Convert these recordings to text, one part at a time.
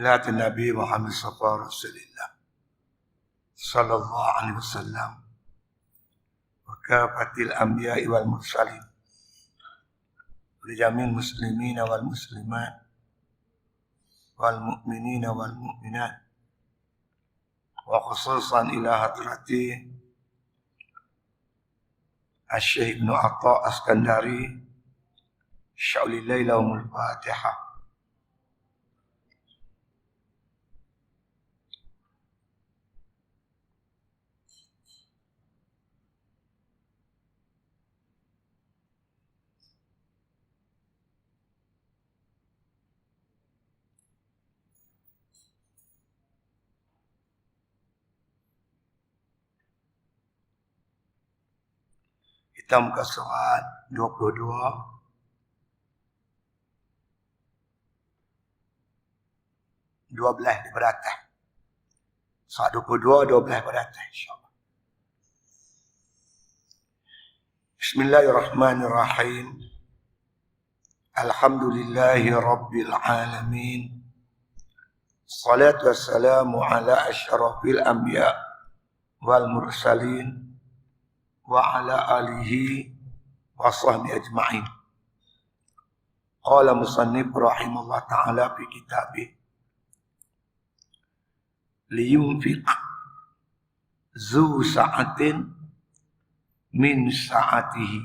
صلاة النبي محمد صلى الله عليه وسلم صلى الله عليه وسلم وكافة الأنبياء والمرسلين لجميع المسلمين والمسلمات والمؤمنين والمؤمنات وخصوصا إلى حضرة الشيخ ابن عطاء اسكندري شعل الليل الفاتحة. Kita muka surat 22. 12 di beratas. Surat 22, 12 beratas insyaAllah. Bismillahirrahmanirrahim. Alhamdulillahi Rabbil Alamin. Salatu wassalamu ala asyrafil anbiya wal mursalin wa ala alihi wa sahbihi ajma'in. Qala musannif rahimahullah ta'ala fi kitabih liyunfiq zu sa'atin min sa'atihi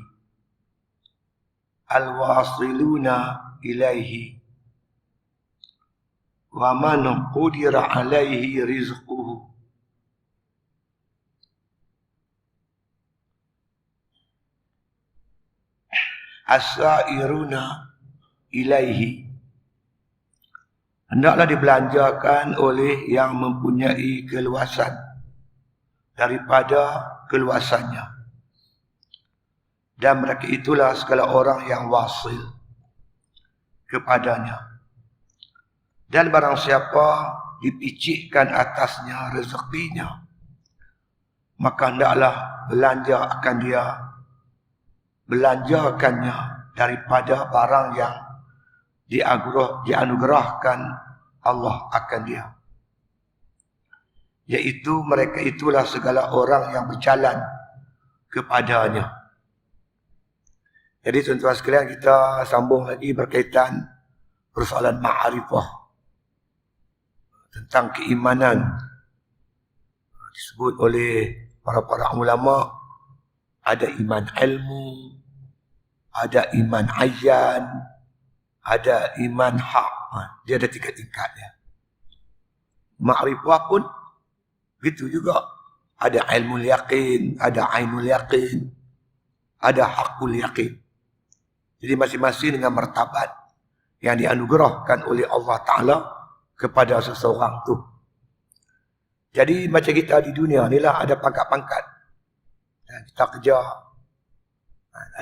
alwasiluna ilaihi wa man qudira alaihi rizquhu as-sa'iruna ilaihi. Hendaklah dibelanjakan oleh yang mempunyai keluasan daripada keluasannya. Dan mereka itulah segala orang yang wasil kepadanya. Dan barang siapa dipicikkan atasnya rezekinya, maka hendaklah belanja akan dia, belanjakannya daripada barang yang dianugerahkan Allah akan dia. Yaitu mereka itulah segala orang yang berjalan kepadanya. Jadi tuan-tuan sekalian, kita sambung lagi berkaitan persoalan ma'rifah tentang keimanan. Disebut oleh para ulama, ada iman ilmu, ada iman ayyan, ada iman hak. Dia ada 3 tingkatnya. Ma'rifah pun gitu juga. Ada ilmu yaqin, ada ainul yaqin, ada hakul yaqin. Jadi masing-masing dengan martabat yang dianugerahkan oleh Allah Ta'ala kepada seseorang tu. Jadi macam kita di dunia ni lah, ada pangkat-pangkat. Kita kerja,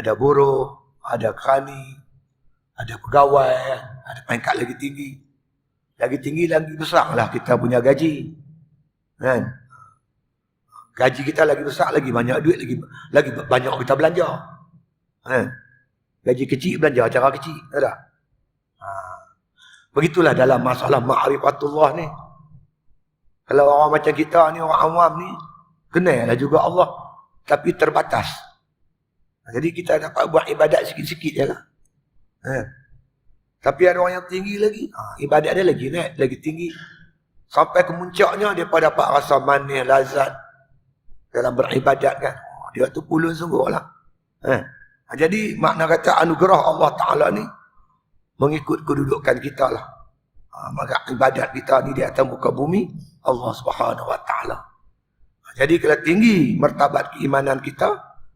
ada buruh, ada khani, ada pegawai, ada pangkat lagi tinggi. Lagi tinggi, lagi besar lah kita punya gaji. Kan? Gaji kita lagi besar, lagi banyak duit, lagi banyak kita belanja. Kan? Gaji kecil, belanja cara kecil. Ada? Begitulah dalam masalah ma'rifatullah ni. Kalau orang macam kita ni, orang awam ni, kenal lah juga Allah, tapi terbatas. Jadi kita dapat buat ibadat sikit-sikit je lah. Tapi ada orang yang tinggi lagi, ibadat dia lagi naik, lagi tinggi. Sampai ke muncaknya, dia dapat rasa manis, lazat dalam beribadat kan. Dia tu pulun sungguh lah. Jadi makna kata anugerah Allah Ta'ala ni mengikut kedudukan kita lah. Maka ibadat kita ni di atas muka bumi Allah Subhanahu Wa Ta'ala. Jadi kalau tinggi martabat keimanan kita,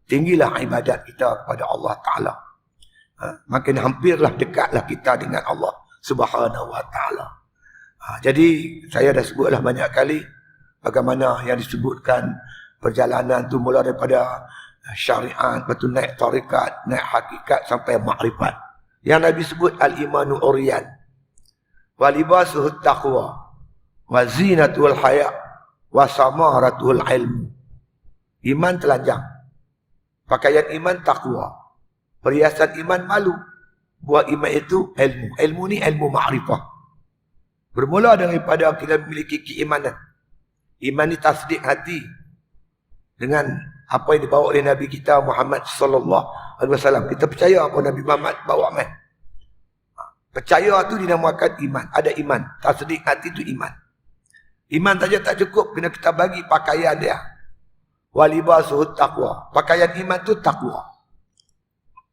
tinggilah ibadat kita kepada Allah Ta'ala. Makin hampirlah, dekatlah kita dengan Allah Subhanahu Wa Ta'ala. Jadi saya dah sebutlah banyak kali bagaimana yang disebutkan perjalanan tu mula daripada syariat, betul naik tarikat, naik hakikat sampai makrifat. Yang Nabi sebut al-imanu uriyan, wa libasuhu taqwa, wa zinatul haya, wa samaratul ilmu. Iman telanjang, pakaian iman takwa, perhiasan iman malu. Buat iman itu ilmu. Ilmu ni ilmu ma'rifah. Bermula daripada kita memiliki keimanan. Iman ni tasdik hati dengan apa yang dibawa oleh Nabi kita Muhammad sallallahu alaihi wasallam. Kita percaya apa Nabi Muhammad bawa mai. Percaya tu dinamakan iman. Ada iman. Tasdik hati tu iman. Iman saja tak cukup, kena kita bagi pakaian dia. Walibasuhut taqwa. Pakaian iman tu takwa.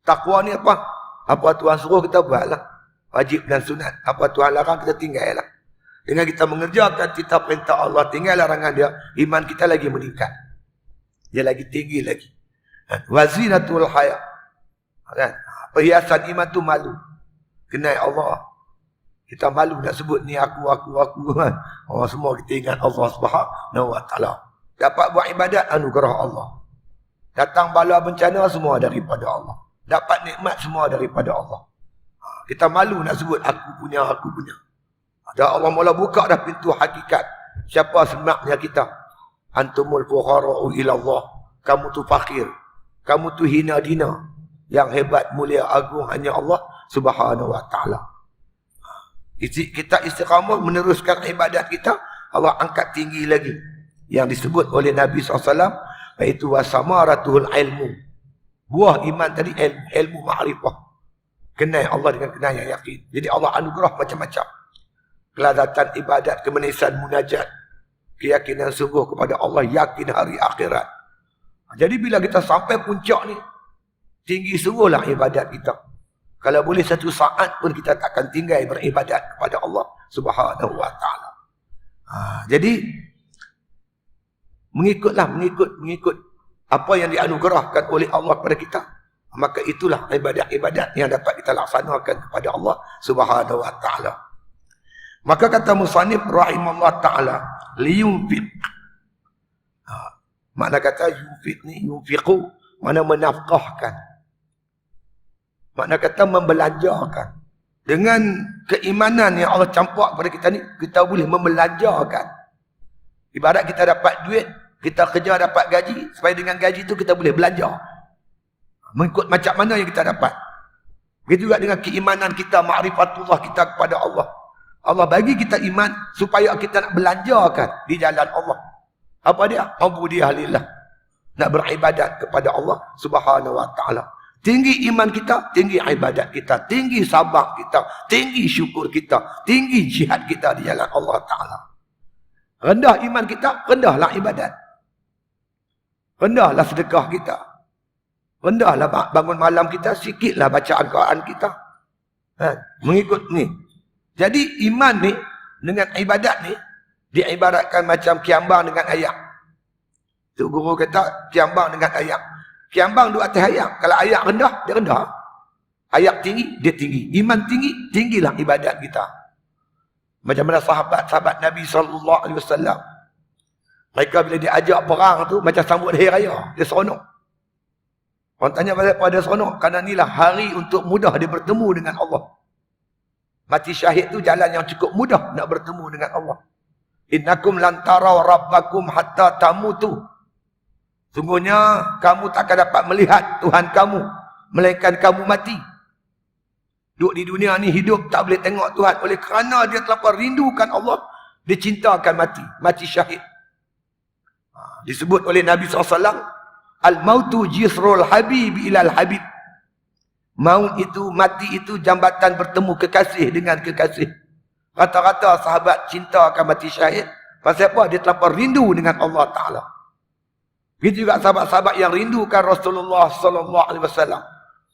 Takwa ni apa? Apa Tuhan suruh kita buatlah. Wajib dan sunat. Apa Tuhan larang kita tinggallah. Dengan kita mengerjakan titah perintah Allah, tinggal larangan dia, iman kita lagi meningkat. Dia lagi tinggi lagi. Wazinatul haya. Kan? Perhiasan iman tu malu. Kenal Allah. Kita malu nak sebut ni aku. Kan? Oh, semua kita ingat Allah Subhanahu wa taala. Dapat buat ibadat anugerah Allah. Datang bala bencana semua daripada Allah. Dapat nikmat semua daripada Allah. Kita malu nak sebut aku punya. Dan Allah mula buka dah pintu hakikat. Siapa sebenarnya kita? Antumul fuqara'u ila Allah. Kamu tu fakir. Kamu tu hina dina. Yang hebat, mulia, agung hanya Allah Subhanahu wa taala. Kita istiqamah meneruskan ibadat kita, Allah angkat tinggi lagi. Yang disebut oleh Nabi SAW, iaitu wasamaratul ilmu. Buah iman tadi ilmu ma'rifah. Kenal Allah dengan kenal yang yakin. Jadi Allah anugerah macam-macam. Kelazatan ibadat, kemanisan munajat, keyakinan sungguh kepada Allah, yakin hari akhirat. Jadi bila kita sampai puncak ni, tinggi sungguhlah ibadat kita. Kalau boleh satu saat pun kita takkan tinggal beribadat kepada Allah Subhanahu wa taala. Jadi mengikut apa yang dianugerahkan oleh Allah kepada kita. Maka itulah ibadat-ibadat yang dapat kita laksanakan kepada Allah Subhanahu wa taala. Maka kata musannif rahimahullah taala, liyunfiq. Makna kata yunfiq ni, yunfiqu, mana menafkahkan. Makna kata membelanjakan. Dengan keimanan yang Allah campak kepada kita ni, kita boleh membelanjakan. Ibarat kita dapat duit, kita kerja dapat gaji, supaya dengan gaji tu kita boleh belanja. Mengikut macam mana yang kita dapat. Begitu juga dengan keimanan kita, ma'rifatullah kita kepada Allah. Allah bagi kita iman supaya kita nak belanjakan di jalan Allah. Apa dia? Ubudiyah lillah. Nak beribadat kepada Allah Subhanahu wa taala. Tinggi iman kita, tinggi ibadat kita, tinggi sabar kita, tinggi syukur kita, tinggi jihad kita di jalan Allah taala. Rendah iman kita, rendahlah ibadat. Rendahlah sedekah kita. Rendahlah bangun malam kita, sikitlah bacaan Quran kita. Mengikut ni. Jadi iman ni dengan ibadat ni diibaratkan macam kiambang dengan ayam. Tu guru kata kiambang dengan ayam. Kiambang duduk atas ayam. Kalau ayam rendah, dia rendah. Ayam tinggi, dia tinggi. Iman tinggi, tinggilah ibadat kita. Macam mana sahabat-sahabat Nabi SAW. Mereka bila diajak perang tu macam sambut hari raya. Dia seronok. Orang tanya pada dia seronok. Kerana inilah hari untuk mudah dia bertemu dengan Allah. Mati syahid tu jalan yang cukup mudah nak bertemu dengan Allah. Innakum lantara rabbakum hatta tamutu. Sungguhnya kamu tak akan dapat melihat Tuhan kamu melainkan kamu mati. Duduk di dunia ni hidup tak boleh tengok Tuhan. Oleh kerana dia terlampau rindukan Allah, dia cintakan mati. Mati syahid. Disebut oleh Nabi SAW, al-mautu jisrul habib ilal habib. Maut itu, mati itu jambatan bertemu kekasih dengan kekasih. Rata-rata sahabat cinta akan mati syahid. Pasal apa? Dia terlampau rindu dengan Allah Ta'ala. Begitu juga sahabat-sahabat yang rindukan Rasulullah SAW.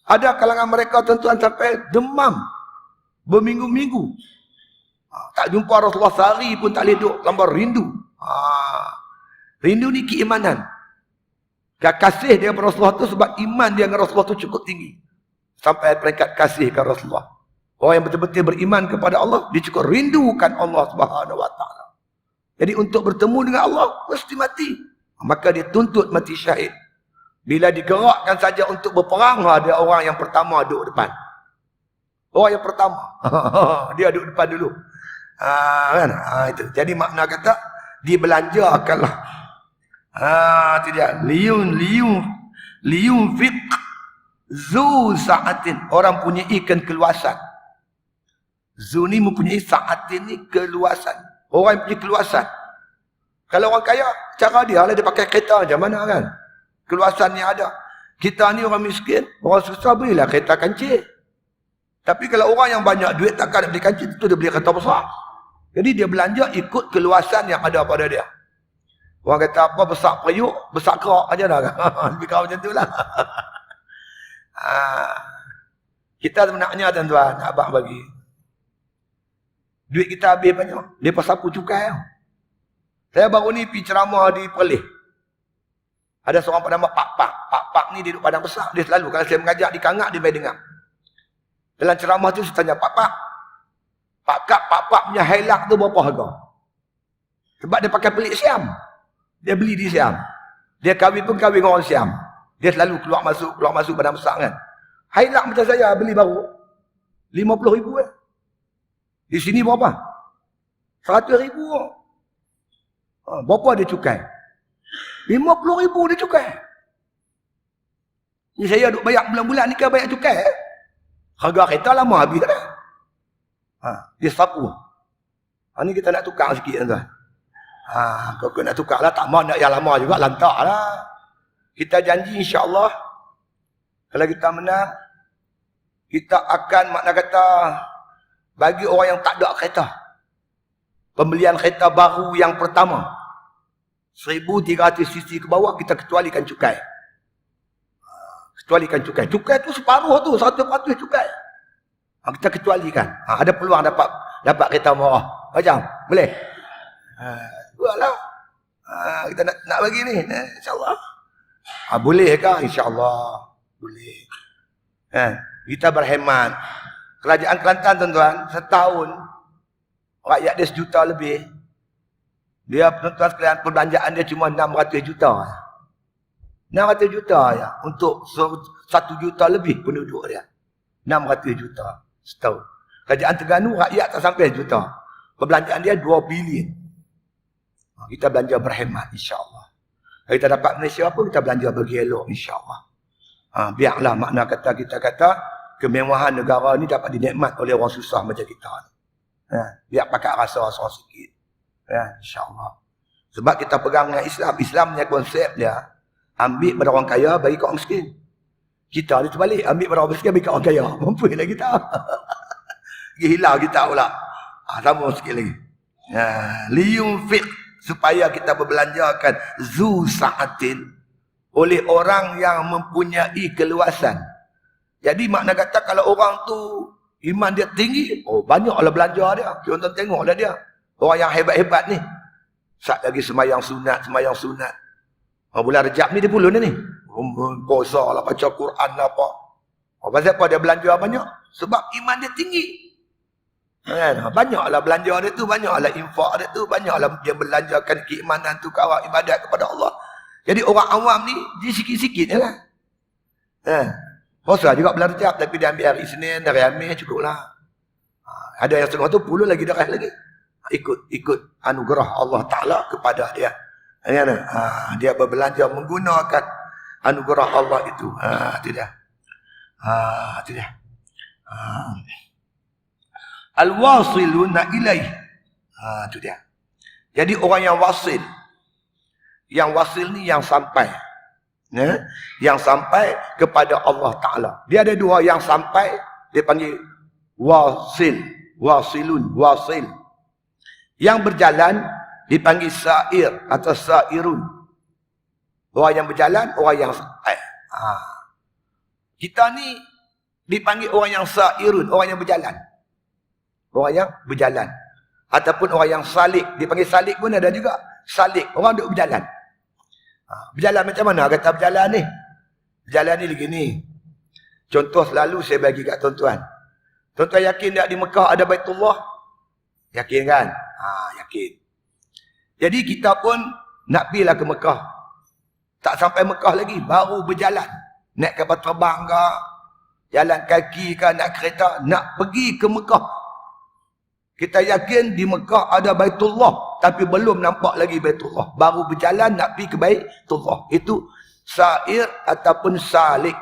Ada kalangan mereka tuan-tuan sampai demam. Berminggu-minggu. Tak jumpa Rasulullah sehari pun tak boleh duduk. Terlampau rindu. Rindu ni keimanan. Kasih dia kepada Rasulullah tu sebab iman dia dengan Rasulullah tu cukup tinggi. Sampai peringkat kasih kepada Rasulullah. Orang yang betul-betul beriman kepada Allah, dia cukup rindukan Allah Subhanahu wa taala. Jadi untuk bertemu dengan Allah, mesti mati. Maka dia tuntut mati syahid. Bila digerakkan saja untuk berperang, ada orang yang pertama duduk depan. Orang yang pertama. Dia duduk depan dulu. Kan? Itu. Jadi makna kata, dibelanjakanlah. Itu dia. Liyun fiq zu sa'atin. Orang punya ikan keluasan. Zu ni mempunyai sa'atin ni keluasan. Orang yang punya keluasan. Kalau orang kaya, cara dia lah dia pakai kereta macam mana kan. Keluasan yang ada. Kita ni orang miskin, orang susah belilah kereta kancil. Tapi kalau orang yang banyak duit takkan nak beli kancil, itu dia beli kereta besar. Jadi dia belanja ikut keluasan yang ada pada dia. Orang kata apa, besar periuk, besar kerak aja dah kan. Lebih kurang macam tu lah. Kita sebenarnya tuan-tuan, abang bagi. Duit kita habis banyak. Dia sapu cukai. Saya baru ni pergi ceramah di Perlis. Ada seorang bernama Pak Pak. Pak Pak ni dia duduk padang besar. Dia selalu kalau saya mengajar di Kangak, dia main dengar. Dalam ceramah tu saya tanya, Pak Pak. Pak Pak punya hailak tu berapa harga? Sebab dia pakai pelik Siam. Dia beli di Siam. Dia kahwin pun kahwin dengan orang Siam. Dia selalu keluar masuk padang besar kan. Hailak macam saya beli baru. 50 ribu eh. Di sini berapa? 100 ribu. Berapa dia cukai? 50 ribu dia cukai. Ni saya duk bayar bulan-bulan ni kan bayar cukai eh? Harga kereta lama habis tak dah. Dia sapu. Ni kita nak tukar sikit tuan. Kalau nak tukar lah, tak mau nak yang lama juga, lantak lah. Kita janji insya-Allah kalau kita menang, kita akan makna kata bagi orang yang tak ada kereta, pembelian kereta baru yang pertama 1,300 cc ke bawah, kita kecualikan cukai. Kecualikan cukai. Cukai tu separuh tu, 100% cukai. Kita kecualikan. Ada peluang dapat kereta murah. Macam? Boleh? Buatlah. Kita nak bagi ni. InsyaAllah. Boleh ke? InsyaAllah. Boleh. Kita berhemat. Kerajaan Kelantan tuan-tuan, setahun rakyat dia 1 juta lebih. Dia tuan-tuan sekalian, perbelanjaan dia cuma 600 juta. 600 juta ya untuk 1 juta lebih penduduk dia. 600 juta setahun. Kerajaan Terengganu rakyat tak sampai 1 juta. Perbelanjaan dia 2 bilion. Kita belanja berhemat insya-Allah. Kalau kita dapat Malaysia pun kita belanja bagi elok insya-Allah. Biarlah makna kata kita kata kemewahan negara ni dapat dinikmat oleh orang susah macam kita. Biar pakai rasa-rasa sikit. InsyaAllah. Sebab kita pegang dengan Islam. Islam punya konsep dia, ambil pada orang kaya, bagi kat orang miskin. Kita ni terbalik, ambil pada orang miskin, bagi kat orang kaya. Mampulah kita. Hilang kita pula. Sama sikit lagi. Liyunfiq, supaya kita berbelanjakan zu sa'atin oleh orang yang mempunyai keluasan. Jadi makna kata kalau orang tu iman dia tinggi, banyaklah belanja dia. Kita tengoklah dia. Orang yang hebat-hebat ni. Sat lagi semayang sunat. Bulan Rejab ni dia pulun ni. Puasa lah, baca Quran lah apa. Pasal apa dia belanja banyak? Sebab iman dia tinggi. Banyaklah belanja dia tu, banyaklah infak dia tu, banyaklah dia belanjakan keimanan tu ke arah ibadat kepada Allah. Jadi orang awam ni, dia sikit-sikit je lah. Puasa juga bulan Rejab, tapi dia ambil hari Isnin, hari Khamis, cukup lah. Ada yang setengah tu puluh lagi, darah lagi. Ikut anugerah Allah Ta'ala kepada dia. Dia berbelanja menggunakan anugerah Allah itu. Itu dia. Itu dia. Al-wasiluna ilaih. Itu dia. Jadi orang yang wasil. Yang wasil ni yang sampai. Yang sampai kepada Allah Ta'ala. Dia ada dua yang sampai. Dia panggil wasil. Wasilun. Wasil. Yang berjalan dipanggil sa'ir atau sa'irun. Orang yang berjalan, orang yang sampai. Kita ni dipanggil orang yang sa'irun, orang yang berjalan. Orang yang berjalan. Ataupun orang yang salik. Dipanggil salik pun ada juga. Salik, orang duduk berjalan. Berjalan macam mana kata berjalan ni? Berjalan ni begini. Contoh selalu saya bagi kat tuan-tuan. Tuan-tuan yakin tak di Mekah ada Baitullah? Yakin kan? Yakin. Jadi kita pun nak pergilah ke Mekah. Tak sampai Mekah lagi, baru berjalan. Naik kapal terbang ke, jalan kaki ke, nak kereta, nak pergi ke Mekah. Kita yakin di Mekah ada Baitullah, tapi belum nampak lagi Baitullah. Baru berjalan nak pergi ke Baitullah. Itu sa'ir ataupun salik.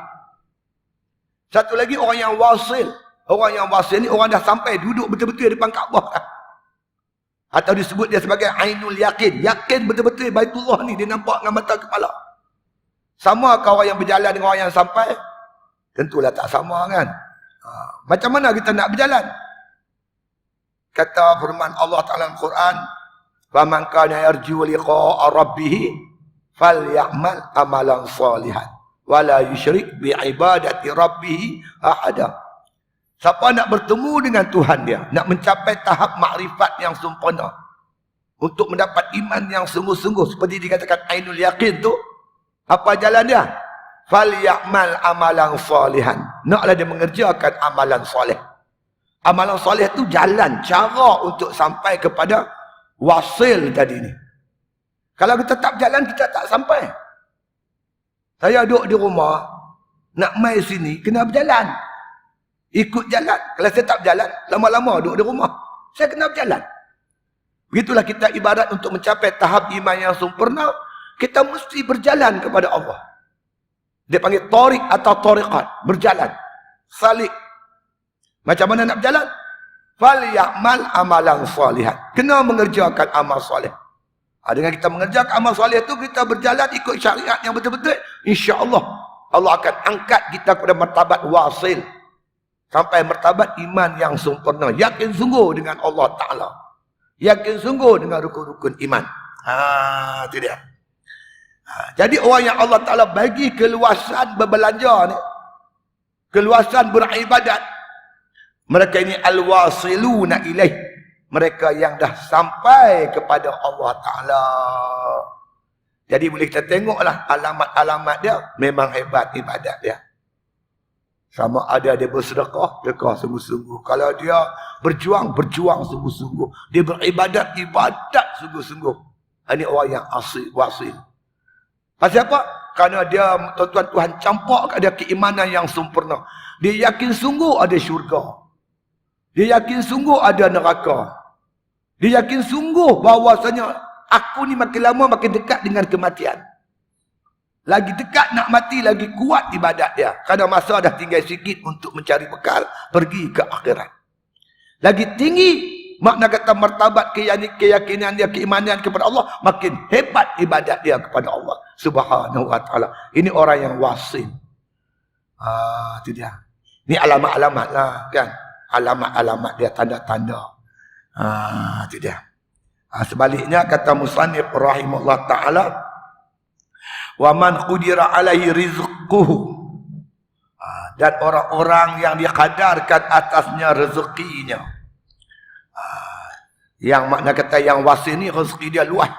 Satu lagi orang yang wasil. Orang yang wasil ni orang dah sampai duduk betul-betul di depan Kaabah dah. Atau disebut dia sebagai ainul yakin. Yakin betul-betul Baitullah ni dia nampak dengan mata kepala. Sama kau orang yang berjalan dengan orang yang sampai? Tentulah tak sama kan. Macam mana kita nak berjalan? Kata firman Allah Ta'ala dalam Quran, "Faman kana yarju liqa'a rabbih falyamal amalan salihan wa la yusyrik bi ibadati rabbih ahada." Siapa nak bertemu dengan Tuhan dia, nak mencapai tahap makrifat yang sempurna, untuk mendapat iman yang sungguh-sungguh seperti dikatakan ainul yakin tu, apa jalan dia? Falyamal amalan salihan. Naklah dia mengerjakan amalan soleh. Amalan soleh tu jalan, cara untuk sampai kepada wasil tadi ni. Kalau kita tak berjalan, kita tak sampai. Saya duduk di rumah, nak mai sini, kena berjalan. Ikut jalan. Kalau saya tak berjalan, lama-lama duduk di rumah, saya kena berjalan. Begitulah kita ibarat untuk mencapai tahap iman yang sempurna, kita mesti berjalan kepada Allah. Dia panggil tariq atau tariqat, berjalan, salik. Macam mana nak berjalan? Falyamal amalan salihan. Kena mengerjakan amal soleh. Dengan kita mengerjakan amal soleh tu, kita berjalan ikut syariat yang betul-betul, insya-Allah Allah akan angkat kita kepada martabat wasil. Sampai martabat iman yang sempurna. Yakin sungguh dengan Allah Ta'ala. Yakin sungguh dengan rukun-rukun iman. Itu dia. Jadi orang yang Allah Ta'ala bagi keluasan berbelanja ni, keluasan beribadat, mereka ini al-wasiluna ilaih. Mereka yang dah sampai kepada Allah Ta'ala. Jadi boleh kita tengoklah alamat-alamat dia, memang hebat ibadat dia. Sama ada dia bersedekah, sedekah sungguh-sungguh. Kalau dia berjuang, berjuang sungguh-sungguh. Dia beribadat, ibadat sungguh-sungguh. Ini orang yang asli, wasil. Pasal apa? Kerana dia, tuan-tuan Tuhan campak kat dia keimanan yang sempurna. Dia yakin sungguh ada syurga. Dia yakin sungguh ada neraka. Dia yakin sungguh bahawasanya aku ni makin lama makin dekat dengan kematian. Lagi dekat nak mati, lagi kuat ibadat dia. Kerana masa dah tinggal sikit untuk mencari bekal, pergi ke akhirat. Lagi tinggi, makna kata martabat keyakinan dia, keimanan kepada Allah, makin hebat ibadat dia kepada Allah Subhanahu wa ta'ala. Ini orang yang wasil. Itu dia. Ini alamat-alamat lah kan. Alamat-alamat dia, tanda-tanda. Itu dia. Sebaliknya kata musannif rahimahullah ta'ala, wa man qudira alaihi rizquhu, dan orang-orang yang dikadarkan atasnya rezekinya. Yang makna kata yang wasil ni rezeki dia luas.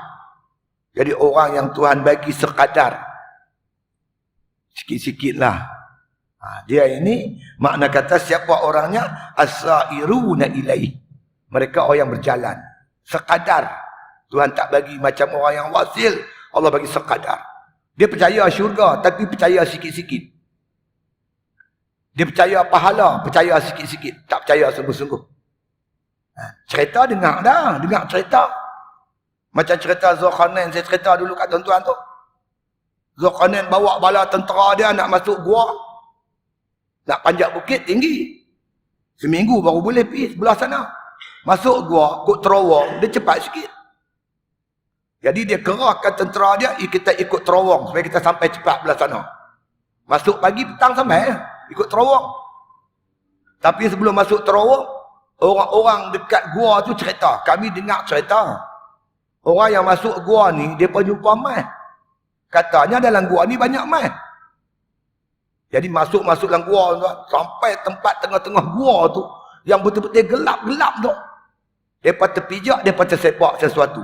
Jadi orang yang Tuhan bagi sekadar, sikit-sikit lah. Dia ini makna kata siapa orangnya? As-sairuna ilaih. Mereka orang yang berjalan sekadar. Tuhan tak bagi macam orang yang wasil, Allah bagi sekadar. Dia percaya syurga, tapi percaya sikit-sikit. Dia percaya pahala, percaya sikit-sikit. Tak percaya sungguh-sungguh. Cerita dengar dah, dengar cerita. Macam cerita Zulkarnain, saya cerita dulu kat tuan-tuan tu. Zulkarnain bawa bala tentera dia nak masuk gua. Nak panjat bukit tinggi. Seminggu baru boleh pergi sebelah sana. Masuk gua, kut terowong, dia cepat sikit. Jadi dia kerahkan tentera dia, kita ikut terowong supaya kita sampai cepat belah sana. Masuk pagi, petang sampai, ikut terowong. Tapi sebelum masuk terowong, orang-orang dekat gua tu cerita. Kami dengar cerita. Orang yang masuk gua ni, dia pun jumpa mai. Katanya dalam gua ni banyak mai. Jadi masuk-masuk dalam gua tu, sampai tempat tengah-tengah gua tu, yang betul-betul gelap-gelap tu. Mereka terpijak, mereka tersepak sesuatu.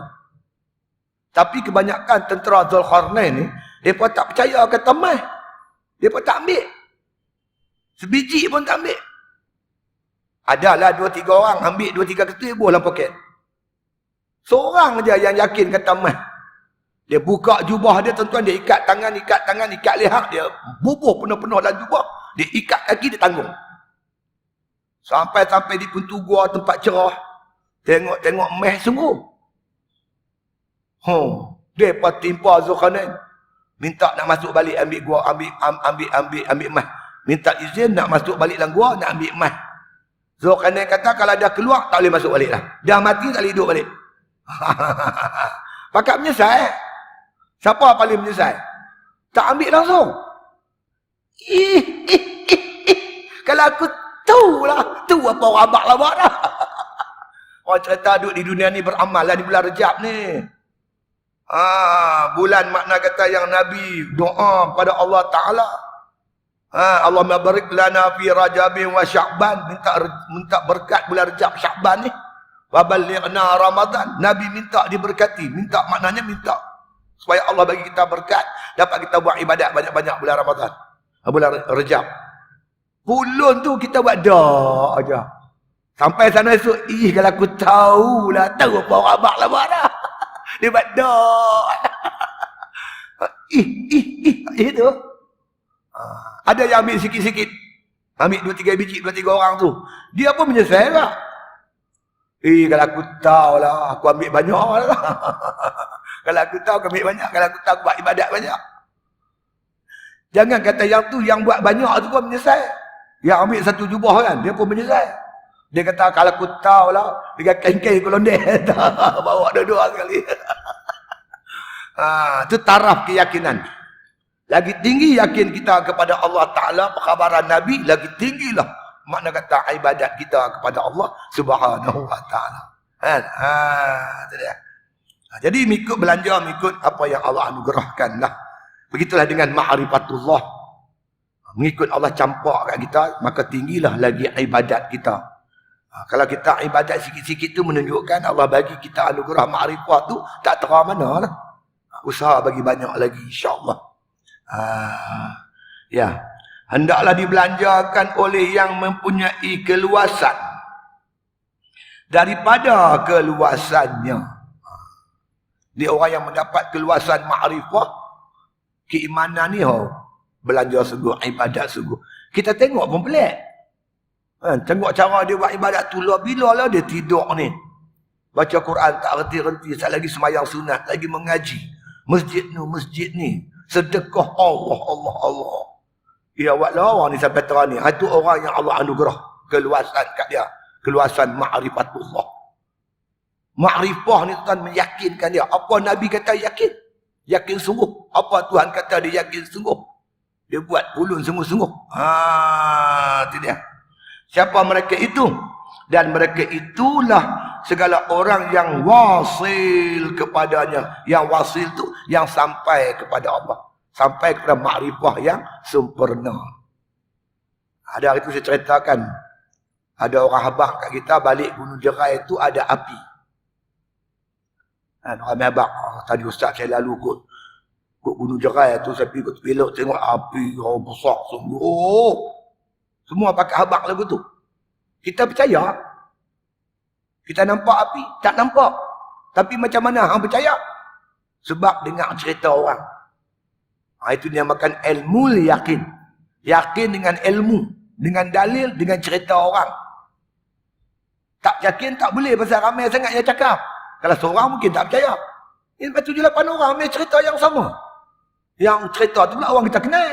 Tapi kebanyakan tentera Zulkarnain ni, mereka tak percaya kata mai. Mereka tak ambil. Sebiji pun tak ambil. Adalah 2-3 orang ambil 2-3 ketul buah dalam poket. Seorang je yang yakin kata mai. Dia buka jubah dia, tuan-tuan, dia ikat tangan, ikat leher dia, bubuh penuh-penuh dalam jubah. Dia ikat kaki, dia tanggung. Sampai-sampai di pintu gua tempat cerah. Tengok-tengok meh sungguh. Depa timpa Zulkarnain. Minta nak masuk balik ambil gua, ambil meh. Minta izin nak masuk balik dalam gua, nak ambil meh. Zulkarnain kata kalau dah keluar tak boleh masuk balik lah. Dah mati tak boleh hidup balik. Pakat menyesal. Siapa paling menyesal? Tak ambil langsung. Kalau aku tahu lah. Tu apa orang abak lah buat dah. Orang cerita duduk di dunia ni beramal lah di bulan Rejab ni. Bulan makna kata yang Nabi doa pada Allah Ta'ala. Allahumma barik lana fi Rajabin wa Sya'ban. Minta berkat bulan Rejab Sya'ban ni. Wa ballighna Ramadan. Nabi minta diberkati. Minta maknanya minta. Supaya Allah bagi kita berkat. Dapat kita buat ibadat banyak-banyak bulan Ramadan. Bulan Rejab. Pulun tu kita buat dah aja. Sampai sana esok, kalau aku tahu lah, tahu apa orang abak lah buat dah. Dia buat dah. Itu. Ada yang ambil sikit-sikit. Ambil 2-3 biji, 2-3 orang tu. Dia pun menyesal lah. Kalau aku tahu lah, aku ambil banyak lah. Kalau aku tahu, aku ambil banyak. Kalau aku tahu, aku buat ibadat banyak. Jangan kata yang tu, yang buat banyak tu pun menyesal. Yang ambil satu jubah kan, dia pun menyesal. Dia kata, kalau aku tahu lah, dengan kain-kain kolondel, bawa dua-dua sekali. Itu taraf keyakinan. Lagi tinggi yakin kita kepada Allah Ta'ala, perkhabaran Nabi, lagi tinggilah makna kata ibadat kita kepada Allah Subhanahu Wa Ta'ala. Itu dia. Jadi mengikut belanja, mengikut apa yang Allah anugerahkan lah. Begitulah dengan ma'rifatullah. Mengikut Allah campak kat kita, maka tinggilah lagi ibadat kita. Kalau kita ibadat sikit-sikit tu menunjukkan Allah bagi kita anugerah ma'rifah tu tak terah mana lah. Usaha bagi banyak lagi insya-Allah. Ya. Hendaklah dibelanjakan oleh yang mempunyai keluasan daripada keluasannya. Dia orang yang mendapat keluasan ma'rifah, keimanan ni belanja sungguh, ibadat sungguh. Kita tengok pun pelik. Tengok cara dia buat ibadat tu lah. Bila lah dia tidur ni. Baca Quran tak reti-reti. Sekali lagi semayang sunat. Lagi mengaji. Masjid ni. Sedekah Allah. Ya awaklah orang ni sampai terang ni. Itu orang yang Allah anugerah. Keluasan kat dia. Keluasan ma'rifatullah. Ma'rifah ni tuan meyakinkan dia. Apa Nabi kata yakin. Yakin sungguh. Apa Tuhan kata dia yakin sungguh. Dia buat ulun sungguh-sungguh. Itu dia. Siapa mereka itu? Dan mereka itulah segala orang yang wasil kepadanya. Yang wasil tu yang sampai kepada Allah. Sampai kepada makrifah yang sempurna. Ada hari itu saya ceritakan. Ada orang habaq kat kita balik Gunung Jerai itu ada api. Orang habaq. Tadi ustaz saya lalu kot Gunung Jerai tu saya pergi kot belok tengok api. Besar sungguh. Semua pakai habaq lagu tu. Kita percaya. Kita nampak api? Tak nampak. Tapi macam mana hang percaya? Sebab dengar cerita orang. Itu dinamakan ilmu yakin. Yakin dengan ilmu. Dengan dalil, dengan cerita orang. Tak yakin tak boleh pasal ramai sangat yang cakap. Kalau seorang mungkin tak percaya. Ini lepas 7-8 orang ambil cerita yang sama. Yang cerita tu pula orang kita kenal.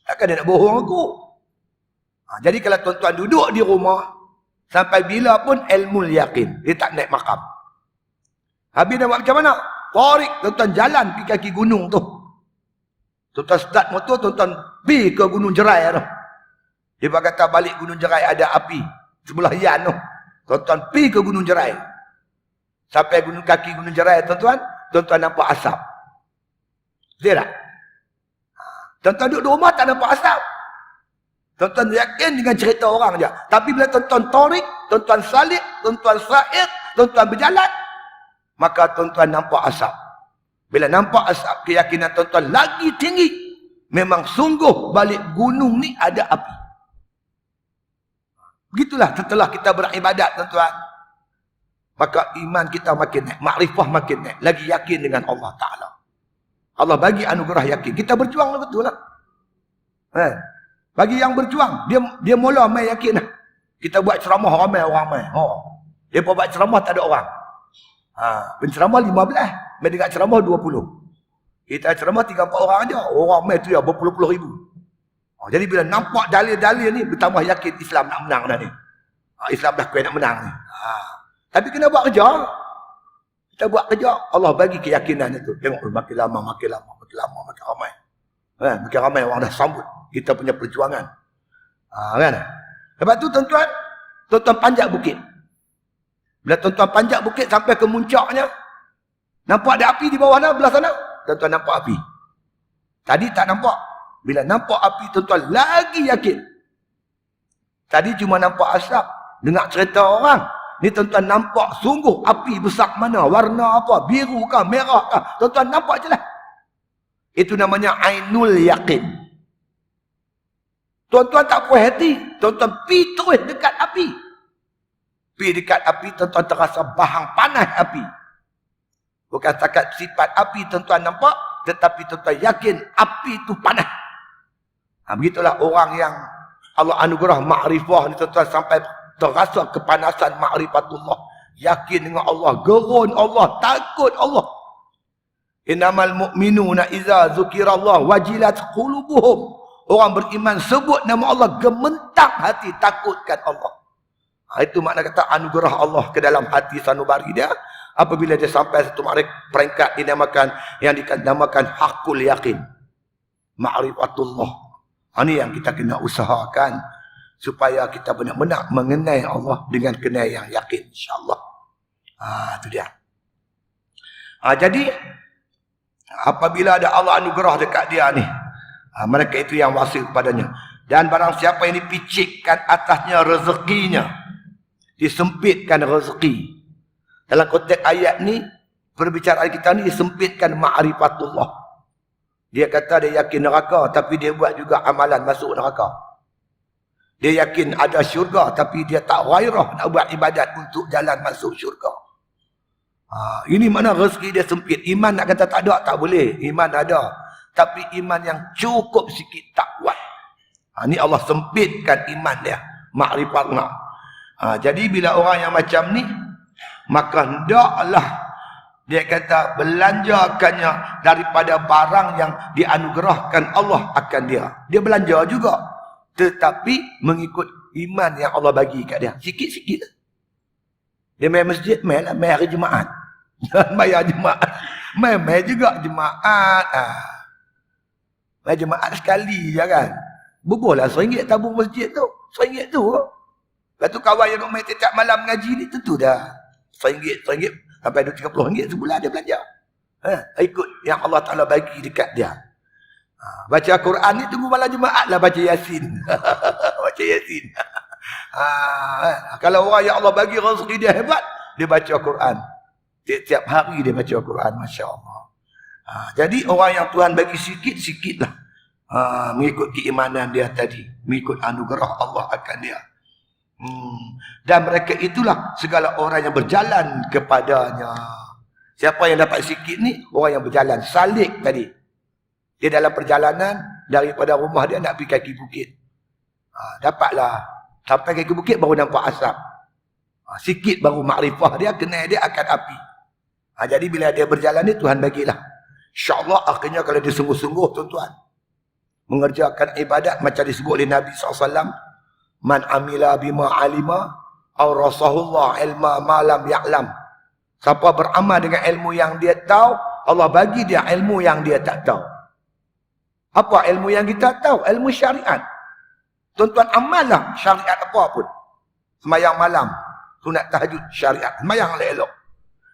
Takkan dia nak bohong aku. Jadi kalau tuan-tuan duduk di rumah, sampai bila pun ilmu yakin. Dia tak naik makam. Habis nak buat macam mana? Tarik, tuan-tuan jalan pergi kaki gunung tu. Tuan-tuan start motor, tuan-tuan pergi ke Gunung Jerai tu. Dia kata balik Gunung Jerai ada api. Sebelah Yan tu. Tuan-tuan pergi ke Gunung Jerai. Sampai kaki Gunung Jerai tuan-tuan, tuan-tuan nampak asap. Betul tak? Tuan-tuan duduk di rumah tak nampak asap. Tuan-tuan yakin dengan cerita orang je. Tapi bila tuan-tuan tarik, tuan-tuan salib, tuan-tuan sa'id, tuan-tuan berjalan, maka tuan-tuan nampak asap. Bila nampak asap, keyakinan tuan-tuan lagi tinggi. Memang sungguh balik gunung ni ada api. Begitulah setelah kita beribadat tuan-tuan. Maka iman kita makin naik. Makrifah makin naik. Lagi yakin dengan Allah Ta'ala. Allah bagi anugerah yakin. Kita berjuang lah betul lah. Bagi yang berjuang, dia mula main yakin lah. Kita buat ceramah ramai orang main. Dia buat ceramah tak ada orang. Penceramah 15, main dengar ceramah 20. Kita ceramah 3-4 orang aja. Orang main tu ya berpuluh-puluh ribu. Jadi bila nampak dalil-dalil ni bertambah yakin Islam nak menang dah ni. Islam dah kuat nak menang ni. Tapi kena buat kerja. Kita buat kerja, Allah bagi keyakinan itu. Tengok makin lama, makin ramai. Makin ramai orang dah sambut kita punya perjuangan. Kan? Lepas tu tuan-tuan panjat bukit. Bila tuan-tuan panjat bukit sampai ke muncaknya, nampak ada api di bawah sana, belah sana. Tuan-tuan nampak api. Tadi tak nampak. Bila nampak api, tuan-tuan lagi yakin. Tadi cuma nampak asap. Dengar cerita orang. Ni tuan-tuan nampak sungguh api besar mana. Warna apa. Biru kah, merah kah. Tuan-tuan nampak je lah. Itu namanya ainul yakin. Tuan-tuan tak puas hati. Tuan-tuan pergi terus dekat api. Pergi dekat api, tuan-tuan terasa bahang panas api. Bukan setakat sifat api tuan-tuan nampak. Tetapi tuan-tuan yakin api itu panas. Begitulah orang yang Allah anugerah ma'rifah ni tuan-tuan sampai terasa kepanasan ma'rifatullah. Yakin dengan Allah. Gerun Allah. Takut Allah. Innamal mu'minuna iza zukirallah wajilat qulubuhum. Orang beriman sebut nama Allah, gementak hati, takutkan Allah. Itu makna kata anugerah Allah ke dalam hati sanubari dia. Apabila dia sampai satu peringkat yang dinamakan hakul yakin. Ma'rifatullah. Ini yang kita kena usahakan supaya kita benar-benar mengenai Allah dengan kenal yang yakin, insya-Allah. Itu dia. Jadi apabila ada Allah anugerah dekat dia ni, mereka itu yang wasil kepadanya. Dan barang siapa yang dipicikkan atasnya rezekinya, disempitkan rezeki. Dalam konteks ayat ni, perbicaraan kita ni disempitkan ma'rifatullah. Dia kata dia yakin neraka, tapi dia buat juga amalan masuk neraka. Dia yakin ada syurga, tapi dia tak ghairah nak buat ibadat untuk jalan masuk syurga. Ini mana rezeki dia sempit. Iman nak kata tak ada, tak boleh. Iman ada. Tapi iman yang cukup sikit tak kuat. Ini Allah sempitkan iman dia. Ma'rifatullah. Jadi bila orang yang macam ni, maka hendaklah dia kata belanjakannya daripada barang yang dianugerahkan Allah akan dia. Dia belanja juga. Tetapi mengikut iman yang Allah bagi kat dia. Sikit-sikit. Dia main masjid, main hari Jumaat. Jangan bayar Jumaat. Main juga Jumaat. Main Jumaat sekali je kan. Bubuhlah RM1 tabung masjid tu. RM1 tu. Lepas tu kawan yang main tiap malam ngaji ni tentu dah. RM1. Sampai RM30 sebulan dia belanja. Ikut yang Allah Ta'ala bagi dekat dia. Baca Quran ni tunggu malam Jumaat lah baca Yasin. Baca Yasin. Kalau orang yang Allah bagi rezeki dia hebat, dia baca Quran. Tiap-tiap hari dia baca Quran. Masya Allah. Jadi orang yang Tuhan bagi sikit-sikit lah. Mengikut keimanan dia tadi. Mengikut anugerah Allah akan dia. Dan mereka itulah segala orang yang berjalan kepadanya. Siapa yang dapat sikit ni? Orang yang berjalan. Salik tadi. Dia dalam perjalanan daripada rumah dia nak pergi kaki bukit. Dapatlah. Sampai kaki bukit baru nampak asap. Sikit baru makrifah dia, kenal dia akan api. Jadi bila dia berjalan ni Tuhan bagilah. InsyaAllah akhirnya kalau dia sungguh-sungguh tuan-tuan. Mengerjakan ibadat macam disebut oleh Nabi SAW. Man amila bima alima aw rasahullah ilma ma lam ya'lam. Siapa beramal dengan ilmu yang dia tahu, Allah bagi dia ilmu yang dia tak tahu. Apa ilmu yang kita tahu? Ilmu syariat. Tuan-tuan amallah syariat apa pun. Semayang malam, sunat tahajud syariat, semayang elok.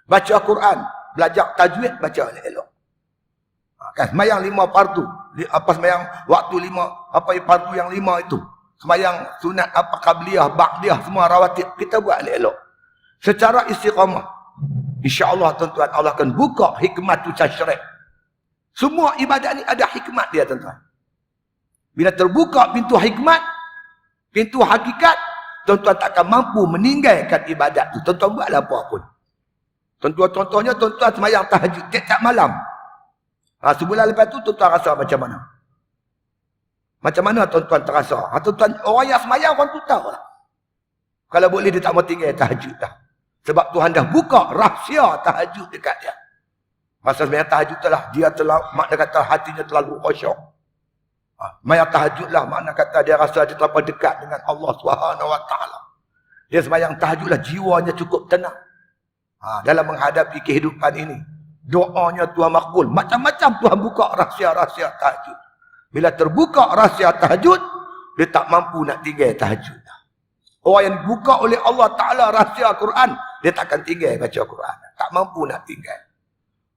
Baca Quran, belajar tajwid, baca elok. Kan semayang 5 fardu. Apa semayang waktu 5, apa fardu yang 5 itu? Semayang sunat apa qabliyah, ba'diyah, semua rawatib kita buat elok. Secara istiqamah. Insya-Allah tuan-tuan Allah akan buka hikmat tu tasyrik. Semua ibadat ni ada hikmat dia tuan-tuan. Bila terbuka pintu hikmat, pintu hakikat, tuan-tuan takkan mampu meninggalkan ibadat tu. Tuan-tuan buatlah apa pun. Contohnya tuan-tuan semayang tahajud tiap malam. Sebulan lepas tu tuan-tuan rasa macam mana? Macam mana tuan-tuan terasa? Tuan-tuan, orang yang semayang orang tu tahu lah. Kalau boleh dia tak mau tinggal tahajud dah. Sebab Tuhan dah buka rahsia tahajud dekat dia. Masa semayang tahajud telah, dia telah, makna kata hatinya terlalu khusyuk. Semayang tahajud lah, makna kata dia rasa dia terlalu dekat dengan Allah SWT. Dia sembahyang tahajud lah, jiwanya cukup tenang. Dalam menghadapi kehidupan ini. Doanya Tuhan makbul. Macam-macam Tuhan buka rahsia-rahsia tahajud. Bila terbuka rahsia tahajud, dia tak mampu nak tinggal tahajud. Orang yang dibuka oleh Allah Ta'ala rahsia Quran, dia takkan tinggal baca Quran. Tak mampu nak tinggal.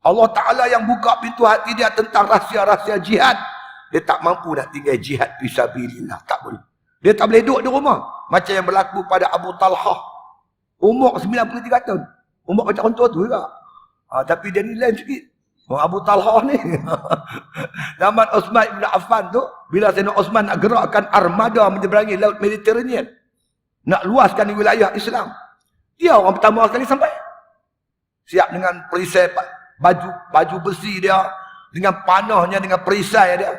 Allah Ta'ala yang buka pintu hati dia tentang rahsia-rahsia jihad, dia tak mampu nak tinggal jihad fisabilillah. Tak boleh. Dia tak boleh duduk di rumah. Macam yang berlaku pada Abu Talhah. Umur 93 tahun. Umur macam orang tua tu juga. Tapi dia ni lain sikit. Abu Talhah ni. Zaman Osman Ibn Affan tu, bila Sayyidina Osman nak gerakkan armada menyeberangi Laut Mediterranean, nak luaskan wilayah Islam, dia orang pertama sekali sampai. Siap dengan perisai baju besi dia, dengan panahnya, dengan perisai dia.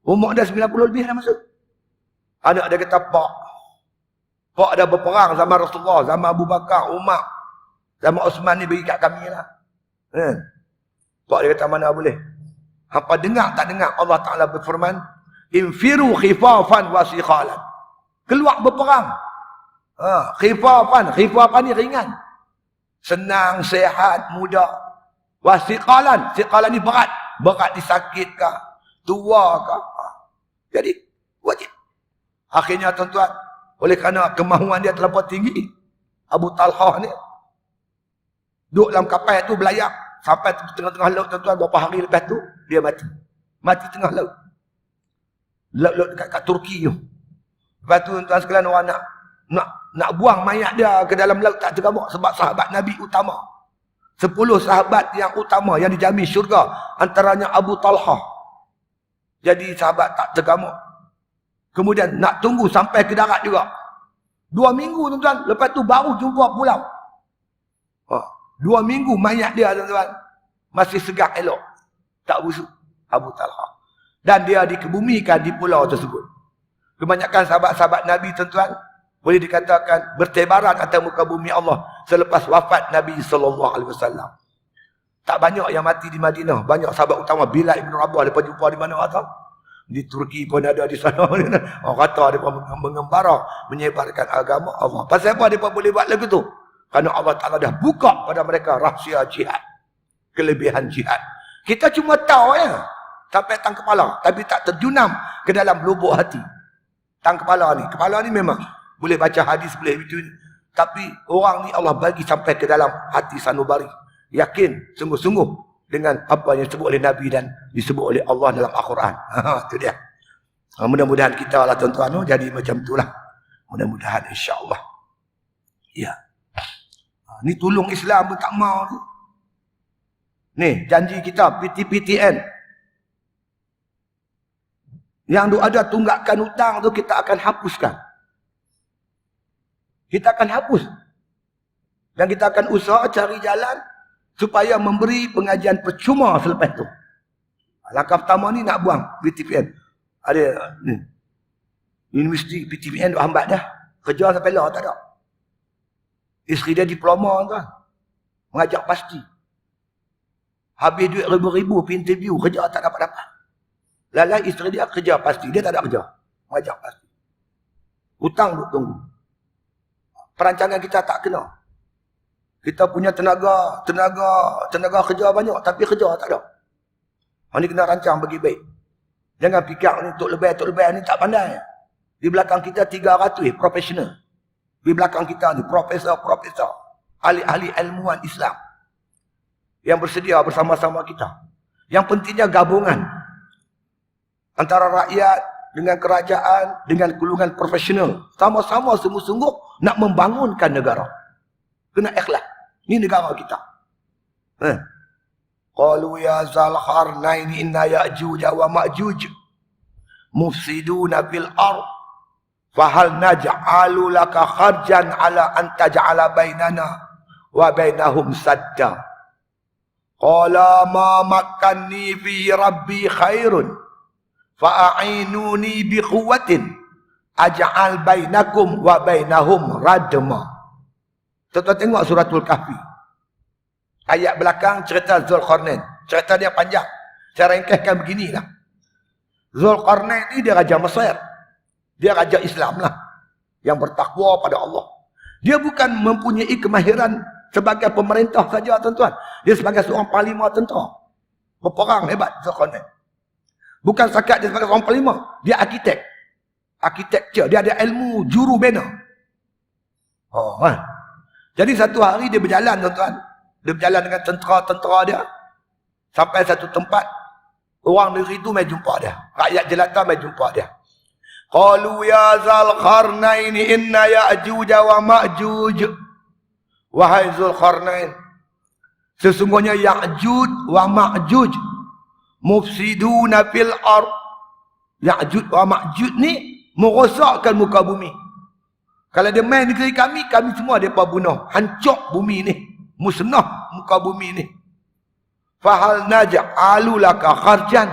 Umur dah 90 lebih dah masuk. Anak dia kata, Pak dah berperang zaman Rasulullah, zaman Abu Bakar, Umar, zaman Osman ni bagi kat kami lah. Pak dia kata, mana boleh. Apa dengar tak dengar Allah Ta'ala berfirman, infiru khifafan wa sikhalan. Keluar berperang. Khifafan ni ringan. Senang, sehat, mudah. Wa sikhalan. Sikhalan ni berat. Berat disakitkan. Tua kah? Jadi, wajib. Akhirnya tuan-tuan, oleh kerana kemahuan dia terlampau tinggi, Abu Talhah ni duduk dalam kapal tu belayar sampai tengah-tengah laut tuan-tuan. Berapa hari lepas tu dia mati. Mati tengah laut. Laut dekat Turki tu. Lepas tu tuan-tuan sekalian, orang nak buang mayat dia ke dalam laut tak tergamuk sebab sahabat Nabi utama. 10 sahabat yang utama yang dijamin syurga, antaranya Abu Talhah. Jadi sahabat tak tergamuk. Kemudian nak tunggu sampai ke darat juga. 2 minggu tuan-tuan. Lepas tu baru jumpa pulau. 2 minggu mayat dia tuan-tuan. Masih segar elok. Tak busuk. Abu Talhah. Dan dia dikebumikan di pulau tersebut. Kebanyakan sahabat-sahabat Nabi tuan-tuan, boleh dikatakan bertebaran atas muka bumi Allah selepas wafat Nabi SAW. Tak banyak yang mati di Madinah. Banyak sahabat utama. Bilal ibn Rabah. Lepas jumpa di mana atau? Di Turki pun ada di sana. Orang kata mereka mengembara, menyebarkan agama Allah. Pasal apa mereka boleh buat lagu tu? Kerana Allah Ta'ala dah buka pada mereka rahsia jihad. Kelebihan jihad. Kita cuma tahu ya. Sampai tang kepala. Tapi tak terjunam ke dalam lubuk hati. Tang kepala ni. Kepala ni memang boleh baca hadis, boleh itu. Tapi orang ni Allah bagi sampai ke dalam hati sanubari. Yakin, sungguh-sungguh dengan apa yang disebut oleh Nabi dan disebut oleh Allah dalam Al-Quran. Itu dia. Mudah-mudahan kita lah tuan-tuan jadi macam itulah. Mudah-mudahan insya-Allah. Ya. Ni tolong Islam pun tak mau ni. Ni janji kita PTPTN. Yang ada tunggakan hutang tu kita akan hapuskan. Kita akan hapus. Dan kita akan usaha cari jalan supaya memberi pengajian percuma selepas tu. Langkah pertama ni nak buang PTPN. Ada ni. Universiti PTPN duk hambat dah. Kerja sampai lah tak ada. Isteri dia diploma tuan. Mengajar pasti. Habis duit ribu-ribu pergi interview, kerja tak dapat-dapat. Lalai isteri dia kerja pasti, dia tak ada kerja. Mengajar pasti. Hutang duk tunggu. Perancangan kita tak kena. Kita punya tenaga kerja banyak, tapi kerja tak ada. Ini kena rancang bagi baik. Jangan fikir ni Tok Lebay ni tak pandai. Di belakang kita 300 profesional. Di belakang kita ni profesor, ahli-ahli ilmuwan Islam yang bersedia bersama-sama kita. Yang pentingnya gabungan antara rakyat dengan kerajaan, dengan golongan profesional. Sama-sama sungguh-sungguh nak membangunkan negara. Kena ikhlas. Ini negara kita. Qalu ya zal qarnaini inna ya'juj wa ma'juj mufsiduna fil ard fahal naj'alu laka kharjan ala an taj'ala bainana wa bainahum sadda. Qala ma makkanni fi rabbi khairun fa'inuni bi quwwatin aj'al bainakum wa bainahum radma. Tuan-tuan tengok suratul Kahfi. Ayat belakang cerita Zulkarnain. Cerita dia panjang. Saya ringkaskan beginilah. Zulkarnain ni dia raja Mesir. Dia raja Islam lah. Yang bertakwa pada Allah. Dia bukan mempunyai kemahiran sebagai pemerintah saja, tuan-tuan. Dia sebagai seorang panglima tentera. Berperang hebat Zulkarnain. Bukan sakat dia sebagai seorang panglima. Dia arkitek. Arkitektur. Dia ada ilmu juru bina. Kan? Jadi satu hari dia berjalan, tuan-tuan. Dia berjalan dengan tentera-tentera dia. Sampai satu tempat. Orang negeri itu mai jumpa dia. Rakyat jelata mai jumpa dia. Qalu ya Zulkarnain inna Ya'juj wa Ma'juj. Wahai Zulkarnain, sesungguhnya Ya'juj wa Ma'juj mufsiduna fil ard. Ya'juj wa Ma'juj ni merosakkan muka bumi. Kalau dia main negeri kami semua depa bunuh. Hancur bumi ni. Musnah muka bumi ni. Fahal naj'alu laka kharjan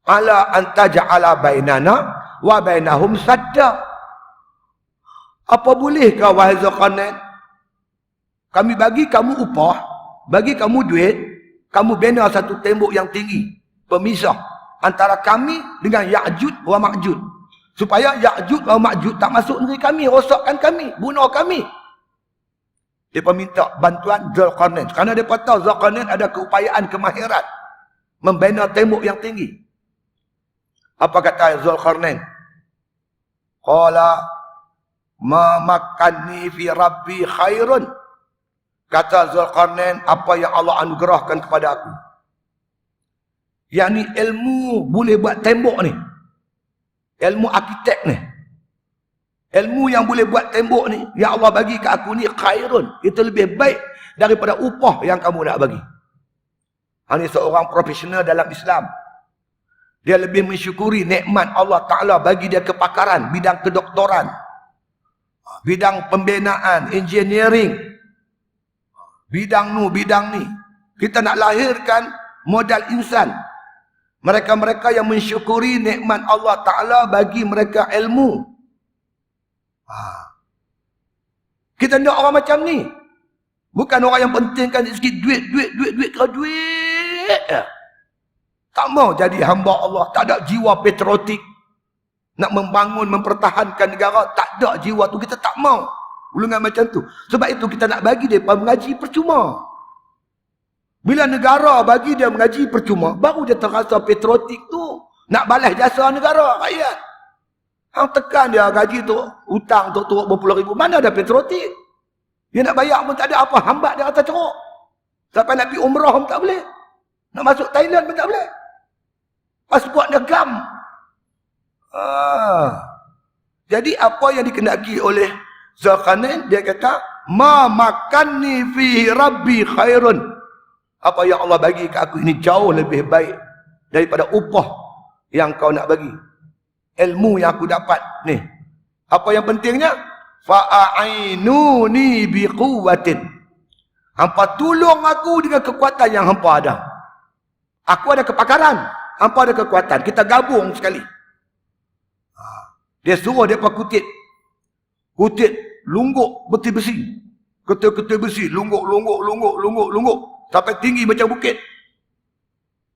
ala an taj'ala bainana wa bainahum sadda. Apa bolehkah wahai Zulkarnain, kami bagi kamu upah, bagi kamu duit, kamu bina satu tembok yang tinggi, pemisah antara kami dengan Ya'juj wa Ma'juj, supaya Ya'juj wa Ma'juj tak masuk negeri kami, rosakkan kami, bunuh kami. Dia minta bantuan Zulkarnain kerana dia tahu Zulkarnain ada keupayaan, kemahiran membina tembok yang tinggi. Apa kata Zulkarnain? Qala ma makanni fi rabbi khairun. Kata Zulkarnain, apa yang Allah anugerahkan kepada aku, yakni ilmu boleh buat tembok ni, ilmu arkitek ni, ilmu yang boleh buat tembok ni, yang Allah bagi ke aku ni khairun, itu lebih baik daripada upah yang kamu nak bagi. Ini seorang profesional dalam Islam. Dia lebih mensyukuri nikmat Allah Ta'ala bagi dia kepakaran, bidang kedoktoran, bidang pembinaan, engineering, bidang ni. Kita nak lahirkan modal insan. Mereka-mereka yang mensyukuri nikmat Allah Ta'ala bagi mereka ilmu. Kita nak orang macam ni. Bukan orang yang pentingkan sikit duit. Tak mau jadi hamba Allah. Tak ada jiwa patriotik. Nak membangun, mempertahankan negara. Tak ada jiwa tu. Kita tak mau. Ulungan macam tu. Sebab itu kita nak bagi dia mengaji percuma. Bila negara bagi dia mengaji percuma, baru dia terasa patriotik tu. Nak balas jasa negara, rakyat. Hang tekan dia gaji tu, hutang tu berpuluh ribu. Mana ada patriotik? Dia nak bayar pun tak ada apa. Hambat dia atas ceruk. Sampai nak pergi umrah pun tak boleh. Nak masuk Thailand pun tak boleh. Pasport dia gam. Jadi apa yang dikenaki oleh Zulkarnain, dia kata, ma makanni fihi rabbi khairun. Apa yang Allah bagi ke aku ini jauh lebih baik daripada upah yang kau nak bagi. Ilmu yang aku dapat ni. Apa yang pentingnya? Fa'ainuni biquwwatin. Hampa tolong aku dengan kekuatan yang hampa ada. Aku ada kepakaran, hampa ada kekuatan. Kita gabung sekali. Dia suruh dia kutip lungguk beti besi. Ketul-ketul besi, lungguk. Sampai tinggi macam bukit.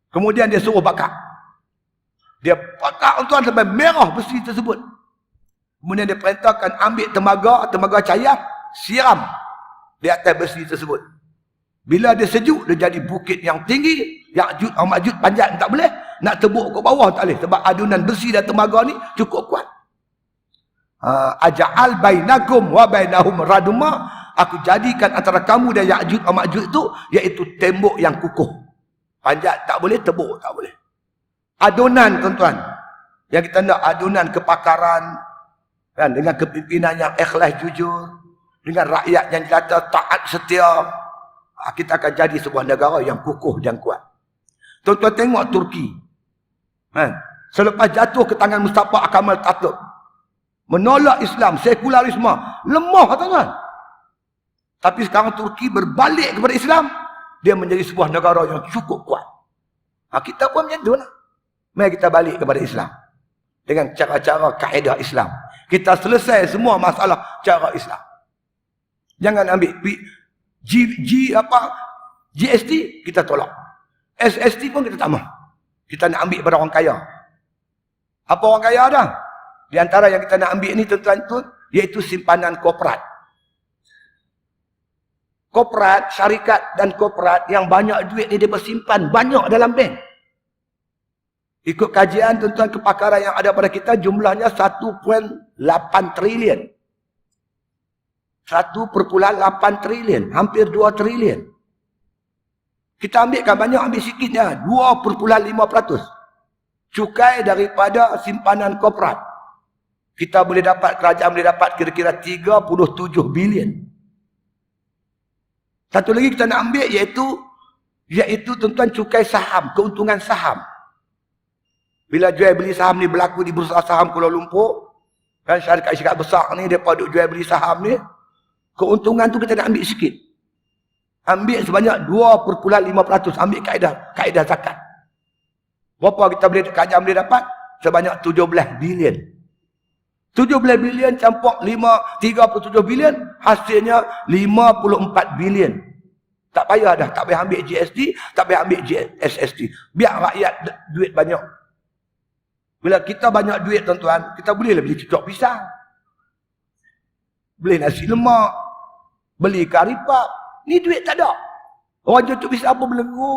Kemudian dia suruh bakar. Dia bakar tuan sampai merah besi tersebut. Kemudian dia perintahkan ambil tembaga cahaya, siram di atas besi tersebut. Bila dia sejuk, dia jadi bukit yang tinggi. Ya'juj atau Ma'juj panjat tak boleh. Nak tebuk ke bawah tak boleh. Sebab adunan besi dan tembaga ni cukup kuat. Aja'al bainakum wa bainahum raduma. Aku jadikan antara kamu dan Ya'juj atau Ma'juj itu, iaitu tembok yang kukuh. Panjat tak boleh, tebuk tak boleh. Adunan tuan-tuan. Yang kita nak adunan kepakaran. Kan, dengan kepimpinan yang ikhlas jujur. Dengan rakyat yang jelata taat setia. Kita akan jadi sebuah negara yang kukuh dan kuat. Tuan-tuan tengok Turki. Kan? Selepas jatuh ke tangan Mustafa Kemal Atatürk, menolak Islam, sekularisme, lemah tuan-tuan. Tapi sekarang Turki berbalik kepada Islam. Dia menjadi sebuah negara yang cukup kuat. Kita pun macam tu lah. Mari kita balik kepada Islam. Dengan cara-cara kaedah Islam. Kita selesai semua masalah cara Islam. Jangan ambil GST kita tolak. SST pun kita tak mahu. Kita nak ambil pada orang kaya. Apa orang kaya dah? Di antara yang kita nak ambil ni tuan-tuan tu, iaitu simpanan korporat. Korporat, syarikat dan korporat yang banyak duit ni dia bersimpan banyak dalam bank. Ikut kajian tuan-tuan kepakaran yang ada pada kita, jumlahnya 1.8 trilion. 1.8 trilion, hampir 2 trilion. Kita ambilkan banyak, ambil sikitnya, 2.5%. Cukai daripada simpanan korporat. Kita boleh dapat, kerajaan boleh dapat kira-kira 37 bilion. Satu lagi kita nak ambil iaitu tuan-tuan cukai saham, keuntungan saham. Bila jual beli saham ni berlaku di Bursa Saham Kuala Lumpur, kan syarikat-syarikat besar ni depa duk jual beli saham ni, keuntungan tu kita nak ambil sikit. Ambil sebanyak 2.5%, ambil kaedah zakat. Berapa kerajaan boleh dapat? Sebanyak 17 bilion. 17 bilion campur 37 bilion, hasilnya 54 bilion. Tak payah dah, tak payah ambil GST, tak payah ambil SST. Biar rakyat duit banyak. Bila kita banyak duit tuan-tuan, kita bolehlah beli cucuk pisang. Beli nasi lemak, beli kari pap. Ni duit tak ada. Orang cucuk pisang apa belenggu.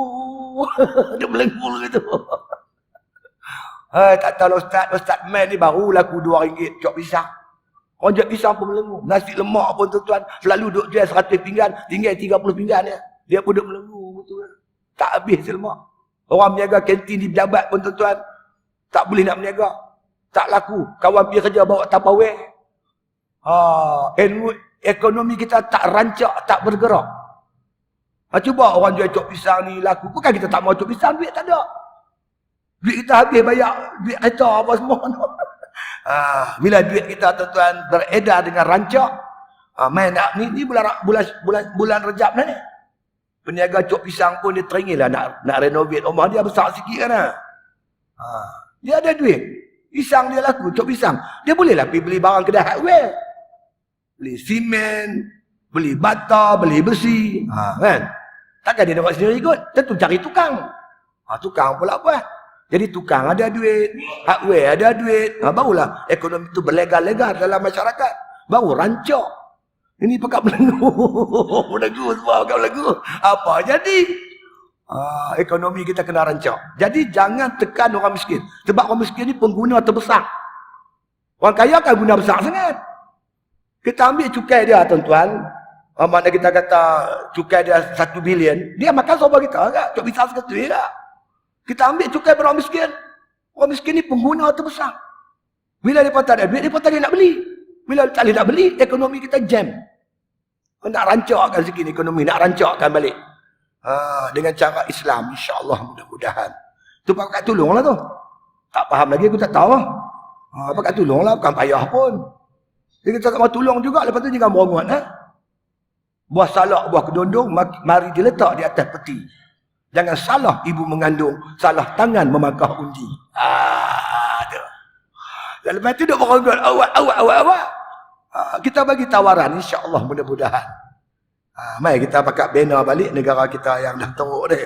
Dia belenggu gitu. Tak tahu Ustaz Man ni baru laku RM2 cok pisang. Orang jual pisang pun melenggu. Nasi lemak pun tuan-tuan selalu duk jual 100 pinggan, tinggal 30 pinggan ya. Dia pun duk melenggu betul. Tak habis lemak. Orang berniaga kantin di pejabat pun tuan-tuan tak boleh nak berniaga. Tak laku. Kawan pergi kerja bawa Tupperware. Ekonomi kita tak rancak, tak bergerak. Cuba orang jual cok pisang ni laku. Bukan kita tak mau cok pisang, duit tak ada. Duit kita habis bayar duit kereta apa semua. Bila duit kita tuan-tuan beredar dengan rancak, main nak ni bulan Rejab ni. Peniaga cok pisang pun dia teringin lah nak renovate rumah dia besar sikit kan. Dia ada duit. Pisang dia laku, cok pisang. Dia bolehlah pergi beli barang kedai hardware. Beli simen, beli bata, beli besi. Kan? Takkan dia nak buat sendiri kot. Tentu cari tukang. Tukang pula buat. Jadi tukang ada duit, hardware ada duit, barulah ekonomi itu berlegar-legar dalam masyarakat. Baru rancak. Ini pekat belenggu. Belenggu semua pekat belenggu. Apa jadi? Ekonomi kita kena rancak. Jadi jangan tekan orang miskin. Sebab orang miskin ni pengguna terbesar. Orang kaya kan guna besar sangat. Kita ambil cukai dia tuan-tuan. Mana kita kata cukai dia 1 bilion. Dia makan sobat kita kan? Cuk bisa seketul tak? Kita ambil cukai pada orang miskin. Orang miskin ni pengguna terbesar. Bila mereka tak ada duit, mereka tak nak beli. Bila tak nak beli, ekonomi kita jam. Nak rancakkan sikit ekonomi, nak rancakkan balik. Dengan cara Islam, insya-Allah mudah-mudahan. Tu pakat tolonglah tu. Tak faham lagi aku tak tahu. Pakat tolonglah, bukan payah pun. Dia kita tak mau tolong juga, lepas tu jangan merongot. Buah salak, buah kedondong, mari diletak di atas peti. Jangan salah ibu mengandung, salah tangan memakah undi. Dan lepas tu duk beronggot, awak. Kita bagi tawaran, insya-Allah mudah-mudahan. Mari kita pakai banner balik negara kita yang dah teruk ni.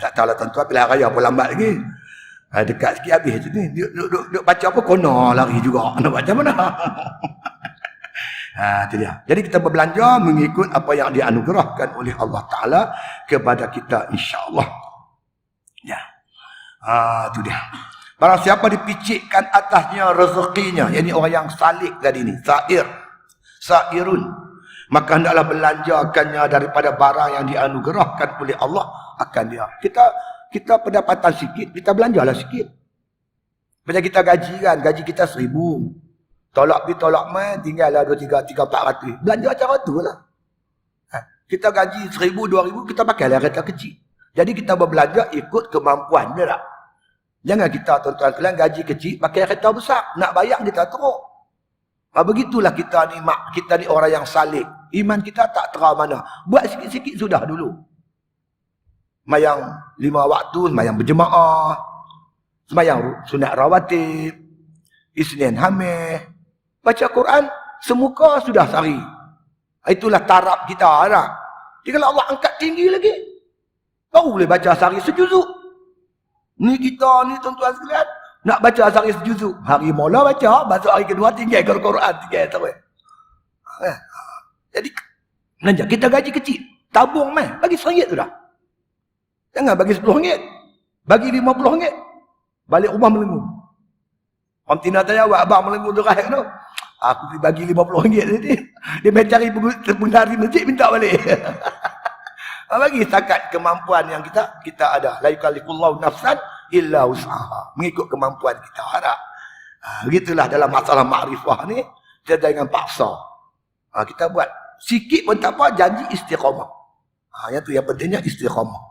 Tak tahulah tuan-tuan, pilihan raya pun lambat lagi. Dekat sikit habis je ni. Duk baca apa, kono lari juga. Nak baca mana? Itu dia. Jadi kita berbelanja mengikut apa yang dianugerahkan oleh Allah Ta'ala kepada kita, insya-Allah. Ya. Itu dia. Barang siapa dipicikkan atasnya rezekinya, yakni orang yang salik tadi ni, sairun, maka hendaklah belanjakannya daripada barang yang dianugerahkan oleh Allah akan dia. Kita pendapatan sikit, kita belanjalah sikit. Macam kita gaji kan, gaji kita 1,000. Tolak pergi tolak main, tinggallah 2, 3, 400. Belanja cara tu lah. Kita gaji 1,000, 2,000, kita pakailah kereta kecil. Jadi kita berbelanja ikut kemampuan dia tak? Jangan kita tuan-tuan kalian gaji kecil, pakai kereta besar. Nak bayar kita teruk. Begitulah kita ni orang yang salik. Iman kita tak terang mana. Buat sikit-sikit sudah dulu. Semayang 5 waktu, semayang berjemaah. Semayang sunat rawatib. Isnin Hamil. Baca Quran, semuka sudah sehari. Itulah taraf kita. Tak? Jadi kalau Allah angkat tinggi lagi, baru boleh baca sehari sejuzuk. Ni kita ni tuan-tuan sekalian, nak baca sehari sejuzuk. Hari mula baca, masuk hari kedua tinggal Quran, tinggal terus. Jadi, Belanja. Kita gaji kecil. Tabung mai. Bagi RM1 tu dah. Jangan bagi RM10. Bagi RM50. Balik rumah melengung. Om Tina tanya, awak abang melengung tu rahim tu. Aku pergi bagi RM50 tadi. Dia main cari penari masjid, minta balik. Bagi setakat kemampuan yang kita ada. La yukallifullahu nafsan illa wus'aha. Mengikut kemampuan kita harap. Begitulah dalam masalah makrifah ni. Kita jangan paksa. Kita buat sikit pun tak apa, janji istiqamah. Yang tu yang pentingnya istiqamah.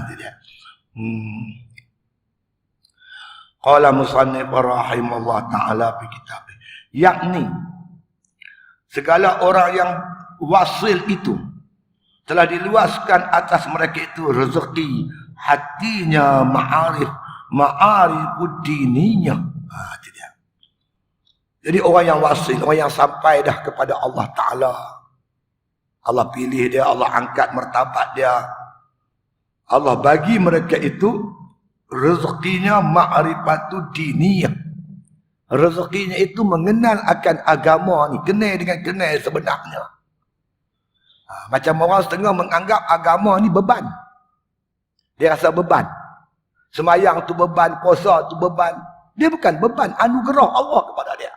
Itu dia. Qala musannif rahimahullah ta'ala fi kitabih. Yakni segala orang yang wasil itu telah diluaskan atas mereka itu rezeki hatinya ma'arifuddininya. Itu dia. Jadi orang yang wasil, orang yang sampai dah kepada Allah Ta'ala. Allah pilih dia, Allah angkat martabat dia. Allah bagi mereka itu rezekinya ma'rifatu diniyah. Rezekinya itu mengenal akan agama ni, kenal dengan kenal sebenarnya. Macam orang setengah menganggap agama ni beban. Dia rasa beban. Semayang tu beban, puasa tu beban. Dia bukan beban, anugerah Allah kepada dia.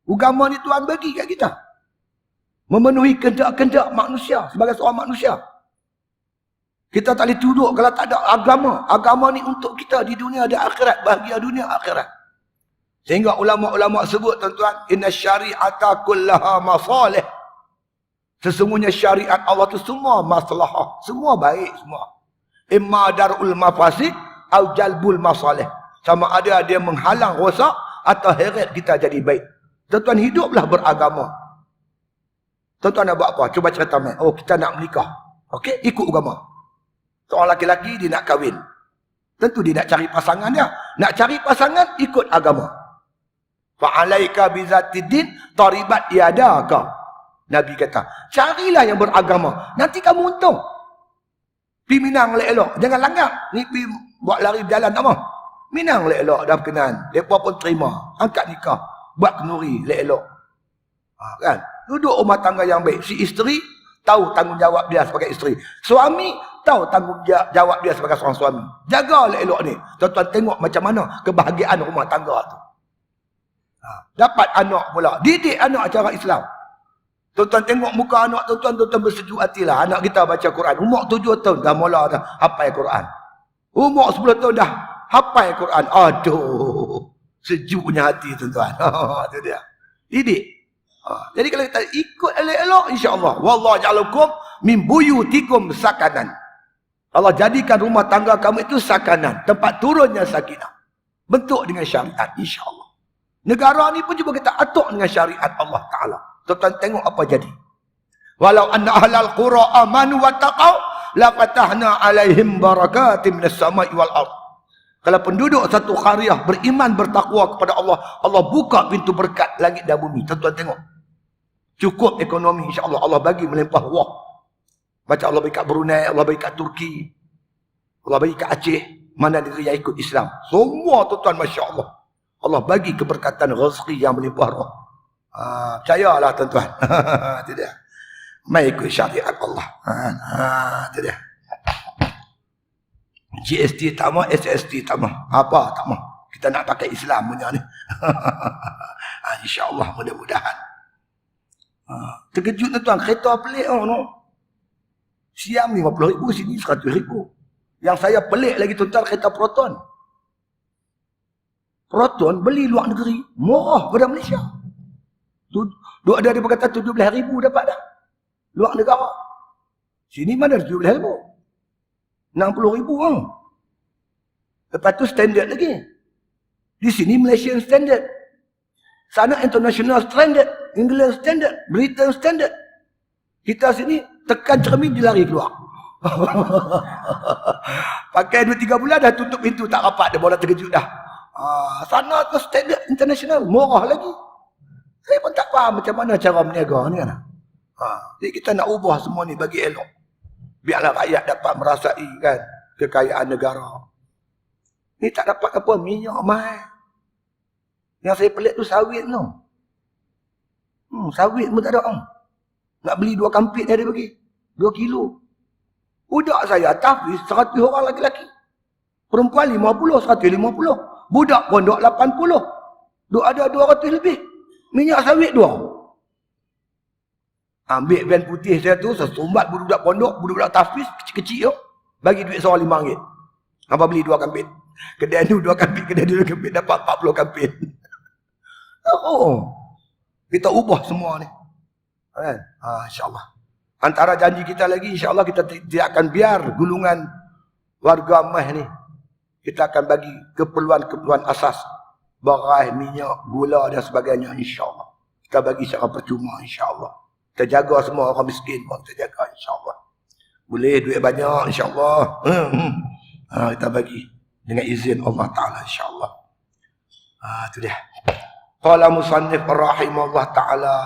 Agama ni Tuhan bagi kat kita. Memenuhi kehendak-kehendak manusia sebagai seorang manusia. Kita tak boleh tuduh kalau tak ada agama. Agama ni untuk kita di dunia dan akhirat. Bahagia dunia akhirat. Sehingga ulama-ulama sebut tuan-tuan. Inna syari'ata kullaha masalih. Sesungguhnya syariat Allah tu semua masalah. Semua baik semua. Imma darul mafasid au jalbul masalih. Sama ada dia menghalang rosak atau heret kita jadi baik. Tuan-tuan hiduplah beragama. Tuan-tuan nak buat apa? Cuba cerita main. Oh kita nak menikah. Okey, ikut agama. Seorang laki-laki dia nak kahwin. Tentu dia nak cari pasangan dia. Nak cari pasangan, ikut agama. Fa'alaika bizatiddin taribat yadaka. Nabi kata, carilah yang beragama. Nanti kamu untung. Pergi Minang elok-elok. Jangan langgar. Ni pergi buat lari berjalan tak mau. Minang elok-elok dah berkenan. Mereka pun terima. Angkat nikah. Buat kenuri elok-elok. Kan? Duduk rumah tangga yang baik. Si isteri tahu tanggungjawab dia sebagai isteri. Suami tahu tanggungjawab dia sebagai seorang suami. Jaga elok-elok ni. Tuan-tuan tengok macam mana kebahagiaan rumah tangga tu. Dapat anak pula. Didik anak cara Islam. Tuan-tuan tengok muka anak tuan-tuan, tuan-tuan bersejuk hatilah. Anak kita baca Quran. Umur 7 tahun dah mula dah hafal Quran. Umur 10 tahun dah hafal Quran. Aduh. Sejuknya hati tuan-tuan. Itu dia. Didik. Jadi kalau kita ikut elok-elok, insya-Allah. Wallahu ja'alakum min buyutikum sakanan. Allah jadikan rumah tangga kamu itu sakanan, tempat turunnya sakinah. Bentuk dengan syariat, insya-Allah. Negara ni pun cuba kita atur dengan syariat Allah Taala. Tuan-tuan tengok apa jadi. Walau anna ahlal qura amanu wattaqau la fatahna alaihim barakatim minas sama'i wal ardh. Kalau penduduk satu qaryah beriman bertakwa kepada Allah, Allah buka pintu berkat langit dan bumi. Tuan-tuan tengok. Cukup ekonomi, insya-Allah Allah bagi melimpah ruah. Macam Allah bagi kat Brunei, Allah bagi kat Turki, Allah bagi kat Aceh, mana negeri yang ikut Islam. Semua tuan-tuan, masya-Allah. Allah bagi keberkatan rezeki yang melimpah ruah. Percayalah tuan-tuan. Itu dia. Mai ikut syariat Allah. Itu dia. GST tak mau, SST tak mau. Apa tak mau. Kita nak pakai Islam punya ni. InsyaAllah mudah-mudahan. Terkejut tuan-tuan. Kereta pelik no. Siam 50,000, sini 100,000. Yang saya pelik lagi tuan-tuan, kereta Proton. Proton beli luar negeri. Murah pada Malaysia. Duk ada dia berkata 17,000 dapat dah. Luar negara. Sini mana 17,000? 60,000 kan. Lepas tu standard lagi. Di sini Malaysian standard. Sana international standard. England standard. Britain standard. Kita sini tekan cermin dia lari keluar. Pakai 2-3 bulan dah tutup pintu tak rapat. Dia bola terkejut dah. Sana tu standard international. Murah lagi. Saya pun tak faham macam mana cara berniaga ni kan. Jadi kita nak ubah semua ni bagi elok. Biarlah rakyat dapat merasai kan kekayaan negara. Ni tak dapat apa, minyak mahal. Yang saya pelik tu sawit tu. Sawit pun tak ada. Nak beli 2 kampit dia bagi. 2 kilo. Budak saya tahfiz 100 orang lelaki. Perempuan 50, 150. Budak pondok 80. Duk ada 200 lebih. Minyak sawit 2. Ambil van putih saya tu, sesumbat budak pondok, budak tahfiz kecil-kecil tu. Bagi duit seorang RM5. Apa beli 2 kampit. Kedai tu 2 kampit, kedai tu 2 kampit, dapat 40 kampit. Kita ubah semua ni. Kan? InsyaAllah. Antara janji kita lagi, insyaAllah kita tidak akan biar gulungan warga Mah ni. Kita akan bagi keperluan-keperluan asas. Beras, minyak, gula dan sebagainya, insyaAllah. Kita bagi secara percuma, insyaAllah. Kita jaga semua orang miskin pun kita jaga, insyaAllah. Boleh duit banyak, insyaAllah. Kita bagi dengan izin Allah Ta'ala, insyaAllah. Itu dia. Qala musannif rahimahullah ta'ala.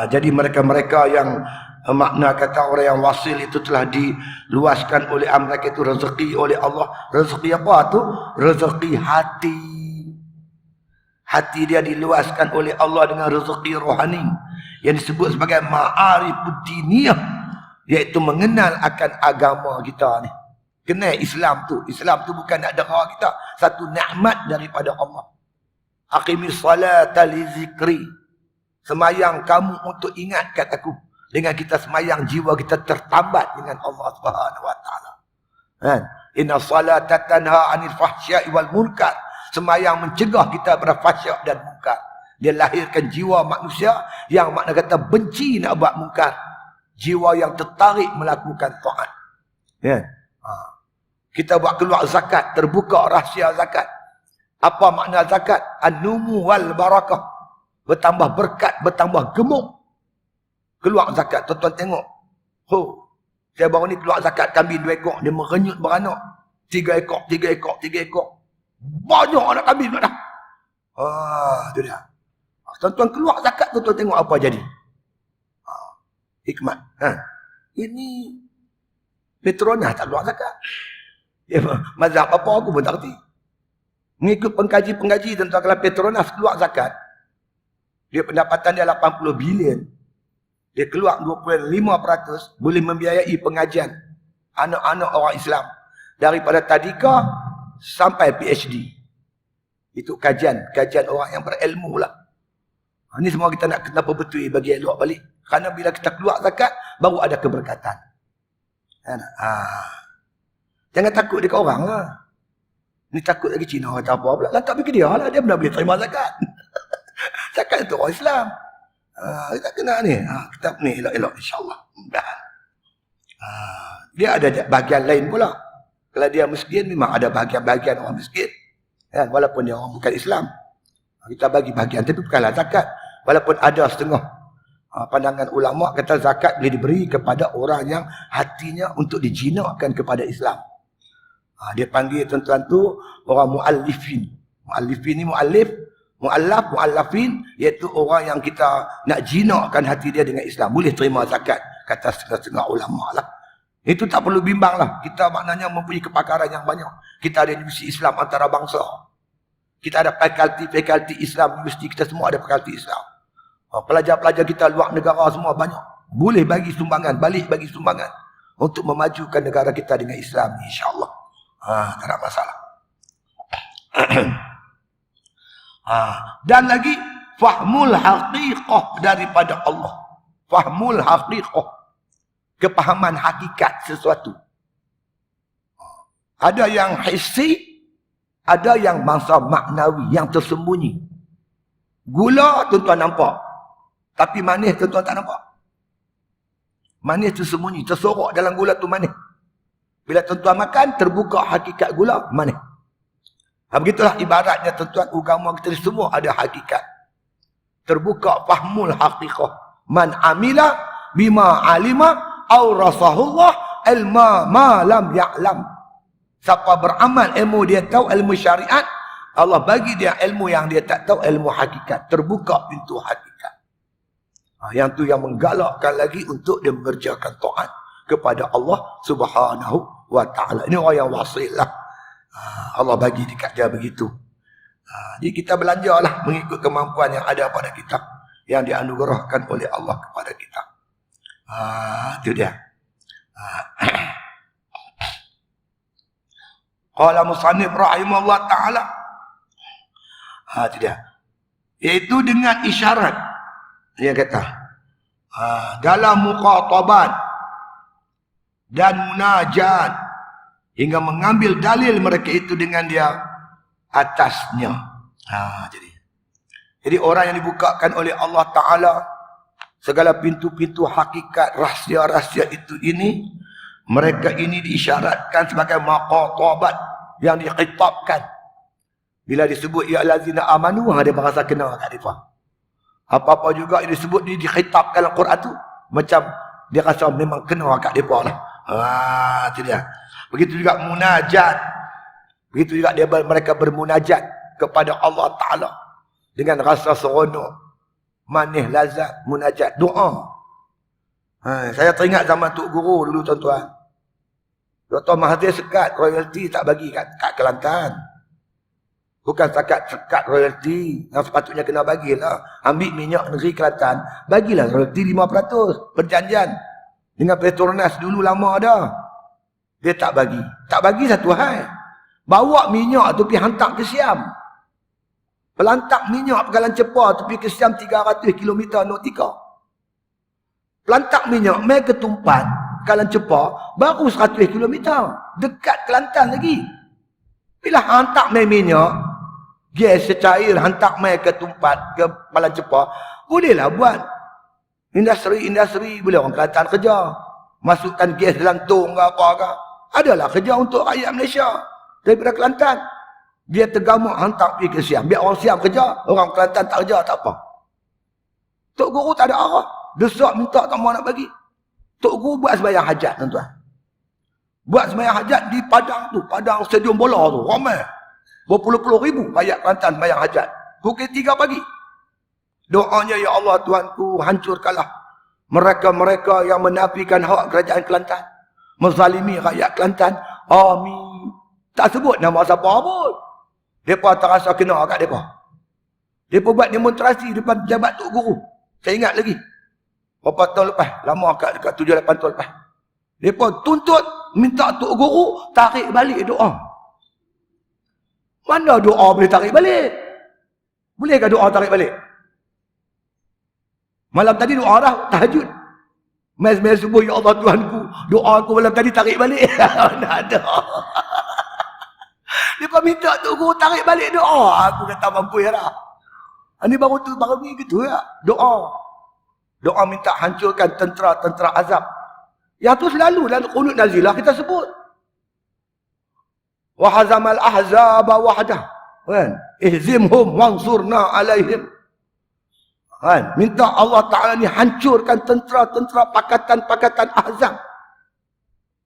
Jadi mereka-mereka yang makna kata orang yang wasil itu telah diluaskan oleh mereka itu rezeki oleh Allah. Rezeki apa tu? Rezeki hati. Hati dia diluaskan oleh Allah dengan rezeki rohani yang disebut sebagai ma'arifud diniyah, iaitu mengenal akan agama kita ni. Kenal Islam tu. Islam tu bukan nak dera kita, satu nikmat daripada Allah. Aqimis salata li zikri. Semayang kamu untuk ingatkan aku. Dengan kita semayang, jiwa kita tertambat dengan Allah Subhanahu wa taala. Kan? Inna salata tanha 'anil fahsya'i wal munkar. Semayang mencegah kita daripada fahsyak dan munkar. Dia lahirkan jiwa manusia yang makna kata benci nak buat munkar. Jiwa yang tertarik melakukan taat. Kan? Kita buat keluar zakat, terbuka rahsia zakat. Apa makna zakat? An-numu wal barakah. Bertambah berkat, bertambah gemuk. Keluar zakat, tuan-tuan tengok. Saya baru ni keluar zakat kambing 2 ekor, dia merenyut beranak. 3 ekor, 3 ekor, 3 ekor. Banyak anak kambing dah. Itu dia. Tuan-tuan keluar zakat, tuan-tuan tengok apa jadi. Hikmat. Ini Petronas tak keluar zakat. Mazhab apa aku pun tak kerti. Mengikut pengkaji-pengkaji tuan-tuan, kalau Petronas keluar zakat, dia pendapatan dia 80 bilion. Dia keluar 25% boleh membiayai pengajian anak-anak orang Islam daripada tadika sampai PhD. Itu kajian orang yang berilmu lah. Ini semua kita nak kena betul bagi elok balik. Kerana bila kita keluar zakat, baru ada keberkatan. Jangan takut dekat orang lah. Ni takut lagi Cina kata apa pula. Lantak pergi dia lah, dia benar boleh terima zakat. Zakat untuk orang Islam. Kita kena ni. Kita ni elok-elok insyaAllah. Mudah-mudahan. Dia ada bahagian lain pula. Kalau dia miskin, memang ada bahagian-bahagian orang miskin. Kan? Walaupun dia orang bukan Islam. Kita bagi bahagian. Tapi bukanlah zakat. Walaupun ada setengah. Pandangan ulama' kata zakat boleh diberi kepada orang yang hatinya untuk dijinakkan kepada Islam. Dia panggil tuan-tuan tu orang mu'allifin. Mu'allifin ni mu'allif. Mu'allaf, mu'allafin, iaitu orang yang kita nak jinakkan hati dia dengan Islam. Boleh terima zakat, kata setengah-setengah ulama lah. Itu tak perlu bimbang lah. Kita maknanya mempunyai kepakaran yang banyak. Kita ada universiti Islam antarabangsa. Kita ada fakulti Islam, universiti kita semua ada fakulti Islam. Pelajar-pelajar kita luar negara semua banyak. Boleh bagi sumbangan, balik bagi sumbangan. Untuk memajukan negara kita dengan Islam, insyaAllah. Tak ada masalah. Dan lagi fahmul haqiqah daripada Allah. Fahmul haqiqah, kepahaman hakikat sesuatu. Ada yang hissi, ada yang bangsa maknawi, yang tersembunyi. Gula tuan-tuan nampak, tapi manis tuan-tuan tak nampak. Manis tersembunyi, tersorok dalam gula tu manis. Bila tuan-tuan makan, terbuka hakikat gula, manis. Begitulah ibaratnya tuan-tuan, agama kita semua ada hakikat. Terbuka fahmul haqiqah. Man amila bima alima awrasahullah ilma ma lam ya'lam. Siapa beramal ilmu dia tahu, ilmu syariat, Allah bagi dia ilmu yang dia tak tahu, ilmu hakikat. Terbuka pintu hakikat. Yang tu yang menggalakkan lagi untuk dia mengerjakan taat kepada Allah Subhanahu wa ta'ala. Ini orang yang wasil lah. Allah bagi dekat dia begitu. Jadi kita belanjalah mengikut kemampuan yang ada pada kita, yang dianugerahkan oleh Allah kepada kita. Itu dia. Qala musannif rahimahullah ta'ala. Itu dia. Iaitu dengan isyarat. Dia kata. Dalam muqatabat dan munajat. Hingga mengambil dalil mereka itu dengan dia atasnya. Jadi orang yang dibukakan oleh Allah Ta'ala segala pintu-pintu hakikat, rahsia-rahsia ini, mereka ini diisyaratkan sebagai maqatabat yang dikhitabkan. Bila disebut ya allazina amanu, dia merasa kena kat depa. Apa-apa juga yang disebut dikhitabkan dalam Quran tu, macam dia rasa memang kena kat depa lah. Itu dia. Begitu juga munajat. Begitu juga mereka bermunajat kepada Allah Ta'ala dengan rasa seronok, manis, lazat, munajat, doa. Saya teringat zaman Tok Guru dulu tuan-tuan. Dr. Mahathir sekat royalty tak bagi kat Kelantan. Bukan sekat royalty yang sepatutnya kena bagilah. Ambil minyak negeri Kelantan, bagilah royalty 5%. Perjanjian dengan Petronas dulu lama dah. Dia tak bagi. Tak bagi satu hal. Bawa minyak tu pergi hantar ke Siam. Pelantak minyak Pegalan Cepa tu pergi ke Siam 300 km nautika. Pelantak minyak mai ke Tumpan, Pegalan Cepa baru 100 km. Dekat Kelantan lagi. Bila hantar mai minyak, gas secair hantar mai ke Tumpan, ke Pegalan Cepa, bolehlah buat industri boleh orang Kelantan kerja. Masukkan gas dalam tong ke apa ke. Adalah kerja untuk rakyat Malaysia daripada Kelantan. Dia tergamuk hantar pergi ke Siam. Biar orang Siam kerja, orang Kelantan tak kerja, tak apa. Tok Guru tak ada arah. Desak minta tak mau nak bagi. Tok Guru buat sembahyang hajat, tuan-tuan. Buat sembahyang hajat di Padang tu, Padang stadium bola tu, ramai. Berpuluh-puluh ribu rakyat Kelantan sembahyang hajat. Pukul 3 pagi. Doanya, ya Allah Tuhanku, hancurkanlah mereka-mereka yang menafikan hak kerajaan Kelantan, menzalimi rakyat Kelantan. Amin. Tak sebut nama siapa pun. Mereka tak rasa kena kat mereka. Mereka buat demonstrasi depan pejabat Tok Guru. Saya ingat lagi. Berapa tahun lepas. Lama dekat 7-8 tahun lepas. Mereka tuntut minta Tok Guru tarik balik doa. Mana doa boleh tarik balik? Bolehkah doa tarik balik? Malam tadi doa dah tahajud. Mai subuh, ya Allah Tuhanku, doa aku malam tadi tarik balik. Mana ada. Dia minta Tok Guru tarik balik doa. Aku kata mampu ya dah. Ini baru ni gitu ya. Doa minta hancurkan tentera azab. Yang tu selalu dalam qunut nazilah kita sebut. Wa hazamal ahzaba wahdah. Kan? Ihzimhum wansurna alaihim. Kan? Minta Allah Ta'ala ni hancurkan tentera-tentera pakatan-pakatan ahzab.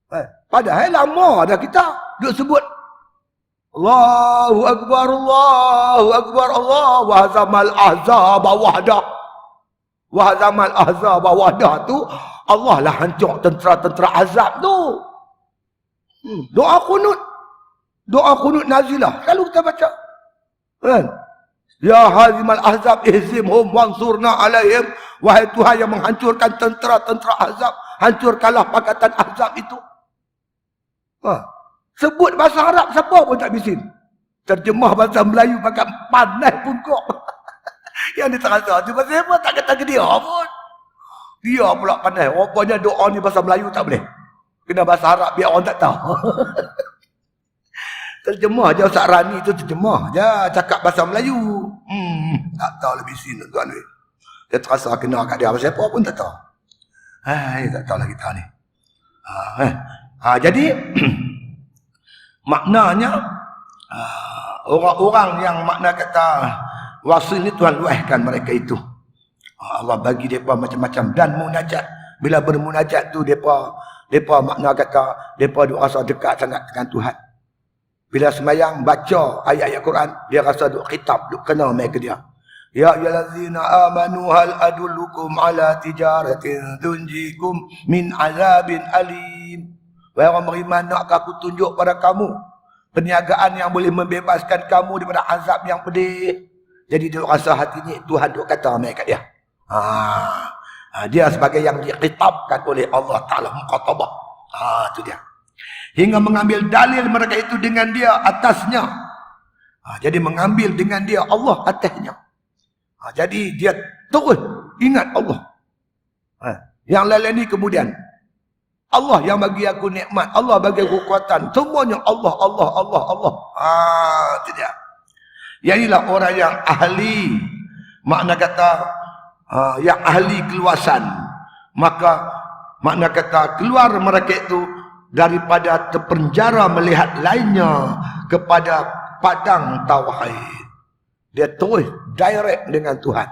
Kan? Padahal lama dah kita duk sebut Allahu Akbar, Allahu Akbar, Allah wahazamal ahzaba wahdah. Wahazamal ahzaba wahdah tu Allah lah hancur tentera-tentera azab tu. Doa kunut nazilah selalu kita baca. Kan? Ya hazimal ahzab ihzimhum wansurna alaihim. Wahai Tuhan yang menghancurkan tentera-tentera azab, hancurkanlah pakatan azab itu. Sebut bahasa Arab siapa pun tak bisin. Terjemah bahasa Melayu pakai pandai pun kok. Yang dia terasa tu bahasa apa tak kata ke dia pun. Dia pula pandai. Rupanya doa ni bahasa Melayu tak boleh. Kena bahasa Arab biar orang tak tahu. Terjemah je Ustaz Rani tu, terjemah je cakap bahasa Melayu. Tak tahu lebih sini tuan ni. Dia terasa kena kat dia siapa pun tak tahu. Tak tahulah kita ni. Jadi maknanya orang-orang yang makna kata wasil ni Tuhan luahkan mereka itu. Allah bagi mereka macam-macam dan munajat. Bila bermunajat tu mereka makna kata mereka duk rasa dekat sangat dengan Tuhan. Bila semayang baca ayat-ayat Quran, dia rasa duk khitab, duk kena mai ke dia. Ya ayyuhallazina amanu hal adullukum ala tijaratin tunjikum min azabin alim. Wahai orang beriman, nakkah aku tunjuk pada kamu Perniagaan yang boleh membebaskan kamu daripada azab yang pedih. Jadi dia rasa hatinya Tuhan duk kata mai kat dia. Dia sebagai yang dikitabkan oleh Allah Ta'ala muqatabah. Itu dia. Hingga mengambil dalil mereka itu dengan dia atasnya. Jadi mengambil dengan dia Allah atasnya. Jadi dia terus ingat Allah. Yang lain ni kemudian Allah yang bagi aku nikmat, Allah bagi aku kekuatan, semuanya Allah. Itu dia. Ialah orang yang ahli, makna kata yang ahli keluasan. Maka makna kata keluar mereka itu daripada terpenjara melihat lainnya kepada padang tauhid. Dia terus direct dengan Tuhan.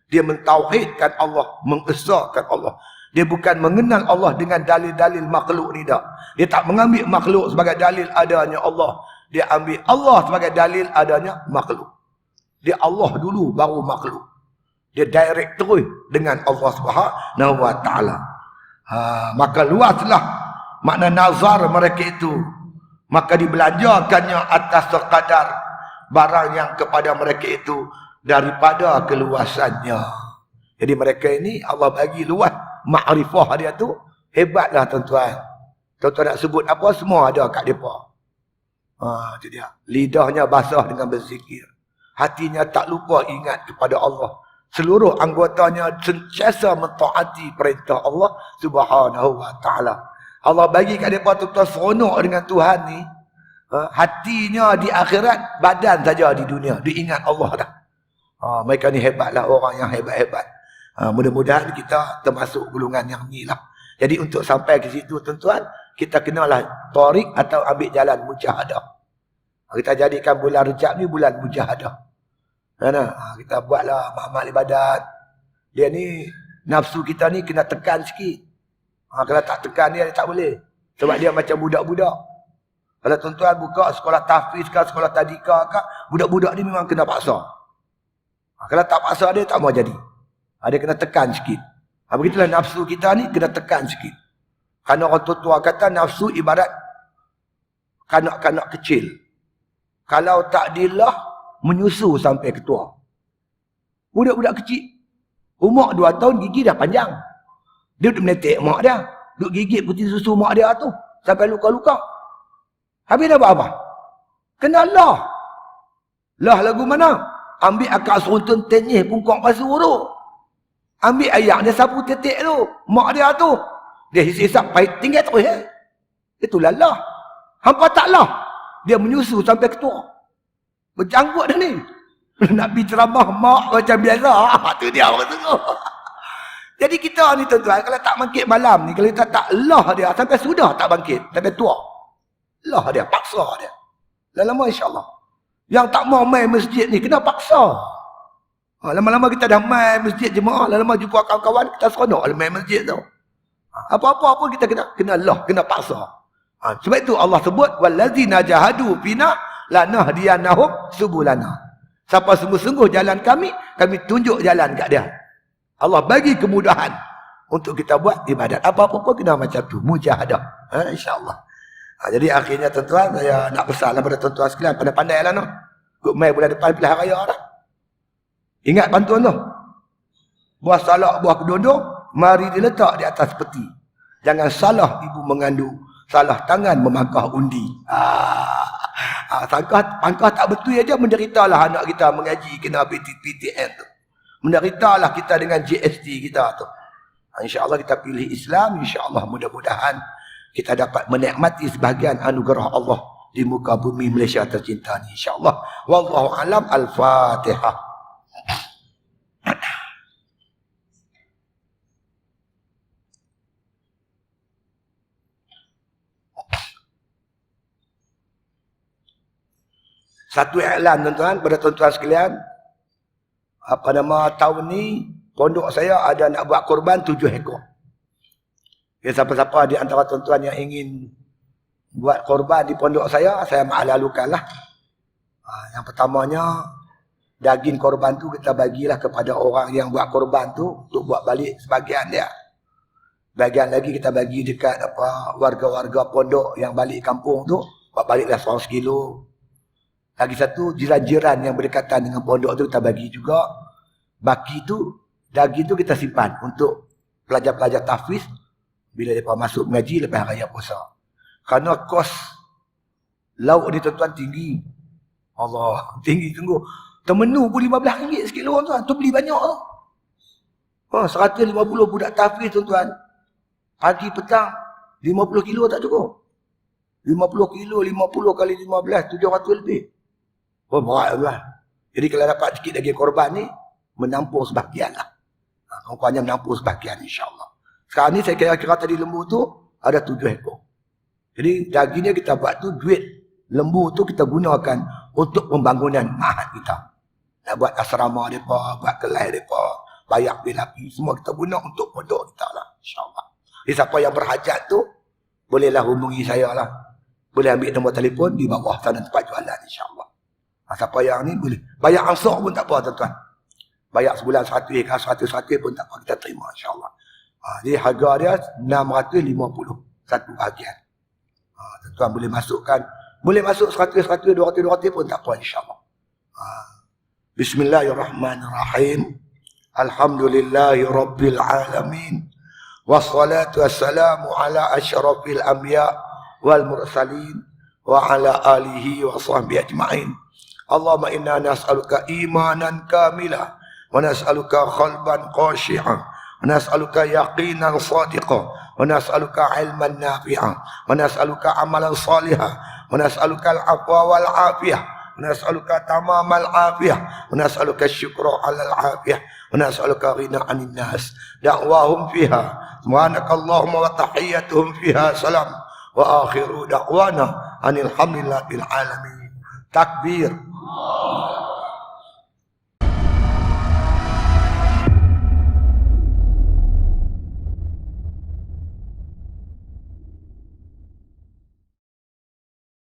Dia mentauhidkan Allah, mengesahkan Allah. Dia bukan mengenal Allah dengan dalil-dalil makhluk ni tak. Dia tak mengambil makhluk sebagai dalil adanya Allah. Dia ambil Allah sebagai dalil adanya makhluk. Dia Allah dulu baru makhluk. Dia direct terus dengan Allah Subhanahu wa taala. Maka luaslah makna nazar mereka itu. Maka dibelanjakannya atas sekadar barang yang kepada mereka itu daripada keluasannya. Jadi mereka ini Allah bagi luas makrifah dia tu hebatlah tuan-tuan. Tuan-tuan nak sebut apa semua ada kat depa. Itu dia. Lidahnya basah dengan berzikir. Hatinya tak lupa ingat kepada Allah. Seluruh anggotanya sentiasa mentaati perintah Allah Subhanahu wa taala. Allah bagi kat depa tuan-tuan seronok dengan Tuhan ni. Hatinya di akhirat, badan saja di dunia. Diingat Allah dah. Mereka ni hebatlah orang yang hebat-hebat. Mudah-mudahan kita termasuk golongan yang ni lah. Jadi untuk sampai ke situ tuan-tuan, kita kenalah tarik atau ambil jalan mujahadah. Kita jadikan bulan Rejab ni bulan mujahadah. Kita buatlah amal ibadat. Dia ni, nafsu kita ni kena tekan sikit. Kalau tak tekan dia tak boleh. Sebab dia macam budak-budak. Kalau tuan-tuan buka sekolah tahfiz ke, sekolah tadika ke, budak-budak ni memang kena paksa. Kalau tak paksa dia tak mau jadi. Dia kena tekan sikit. Begitulah nafsu kita ni kena tekan sikit. Kerana orang tua kata nafsu ibarat kanak-kanak kecil. Kalau tak dilah, menyusu sampai ketua. Budak-budak kecil. Umur 2 tahun gigi dah panjang. Dia duduk menetek mak dia. Duduk gigit putih susu mak dia tu. Sampai luka-luka. Habis dah buat apa? Kena lah. Lah lagu mana? Ambil akak seruntun tenyih pungkok pasu tu. Ambil ayak dia sapu tetek tu. Mak dia tu. Dia hisap pahit tinggal terus. Itulah lah. Hampa tak lah. Dia menyusu sampai ketua. Berjanggut dah ni. Nak pergi ceramah mak macam biasa. Tu dia orang tu. Jadi kita ni tuan-tuan, kalau tak bangkit malam ni, kalau kita tak lah dia, sampai sudah tak bangkit. Sampai tua. Lah dia, paksa dia. Lama-lama insyaAllah. Yang tak mau main masjid ni, kena paksa. Lama-lama kita dah main masjid jemaah, lama-lama jumpa kawan-kawan, kita seronok main masjid tu. Apa-apa pun kita kena lah, kena paksa. Sebab itu Allah sebut, wallazina jahadu fina lanahdiyannahum subulana. Siapa sungguh-sungguh jalan kami tunjuk jalan kat dia. Allah bagi kemudahan untuk kita buat ibadat. Apa-apa pun kena macam tu, mujahadah. InsyaAllah. Jadi akhirnya tuan-tuan, saya nak pesan pada tuan-tuan sekalian, pandai-pandai lah no. Kut mai bulan depan pilihan raya dah. Ingat bantuan tu. Buah salak, buah kedondong, mari diletak di atas peti. Jangan salah ibu mengandung, salah tangan memangkah undi. Pangkah tak betul aja menderitalah anak kita mengaji kena PTN tu. Menderitalah kita dengan GST kita tu. InsyaAllah kita pilih Islam, insyaAllah mudah-mudahan kita dapat menikmati sebahagian anugerah Allah di muka bumi Malaysia tercinta ni insyaAllah. Wallahu alam. Al-Fatihah. Satu iklan tuan-tuan, pada tuan-tuan sekalian. Tahun ni, pondok saya ada nak buat korban 7 ekor. Siapa-siapa di antara tuan-tuan yang ingin buat korban di pondok saya maklumkanlah. Yang pertamanya, daging korban tu kita bagilah kepada orang yang buat korban tu untuk buat balik sebagian dia. Bagian lagi kita bagi dekat warga-warga pondok yang balik kampung tu. Buat baliklah 100 kilo. Lagi satu, jiran-jiran yang berdekatan dengan pondok tu kita bagi juga. Baki tu, daging tu kita simpan untuk pelajar-pelajar tahfiz bila mereka masuk mengaji lepas raya puasa. Kerana kos lauk ni tuan-tuan tinggi. Allah, tinggi sungguh. Termenu pun RM15 sekilo tuan. Tu beli banyak tu. 150 budak tahfiz tuan-tuan. Pagi petang 50 kilo tak cukup. 50 kilo, 50 kali 15, 700 lebih. Berat tuan. Jadi kalau dapat sikit lagi korban ni, menampung sebahagian lah. Kurang-kurangnya menampung sebahagian insyaAllah. Sekarang ni saya kira-kira tadi lembu tu ada 7 ekor. Jadi dagingnya kita buat tu, duit lembu tu kita gunakan untuk pembangunan ma'had kita. Nak buat asrama mereka, buat kelai mereka, bayar bil api, semua kita guna untuk pondok kita lah insyaAllah. Jadi siapa yang berhajat tu, bolehlah hubungi saya lah. Boleh ambil nombor telefon di bawah sana tempat jualan insyaAllah. Siapa yang ni boleh. Bayar ansur pun tak apa tuan-tuan. Bayar sebulan 100 pun tak apa, kita terima insyaAllah. Jadi harga dia 650 satu bahagian. Tuan-tuan boleh masukkan, boleh masuk 100, 200 pun tak apa insyaAllah. Bismillahirrahmanirrahim. Alhamdulillahi Rabbil Alamin. Wassalatu wassalamu ala asyrafil anbiya wal mursalin wa ala alihi wa sahbihi ajma'in. Allahumma inna nas'aluka imanan kamila wa nas'aluka qalban khashi'an wa nas'aluka yaqinan sadiqan wa nas'aluka ilman nafi'an wa nas'aluka amalan salihan wa nas'aluka al-'afwa wal 'afiyah wa nas'aluka tamamal 'afiyah wa nas'aluka syukra 'alal 'afiyah wa nas'aluka ghina 'anil nas da'wahum fiha subhanakallahumma wa tahiyyatuhum fiha salam wa akhiru da'wana anil hamdulillahi bil alamin. Takbir.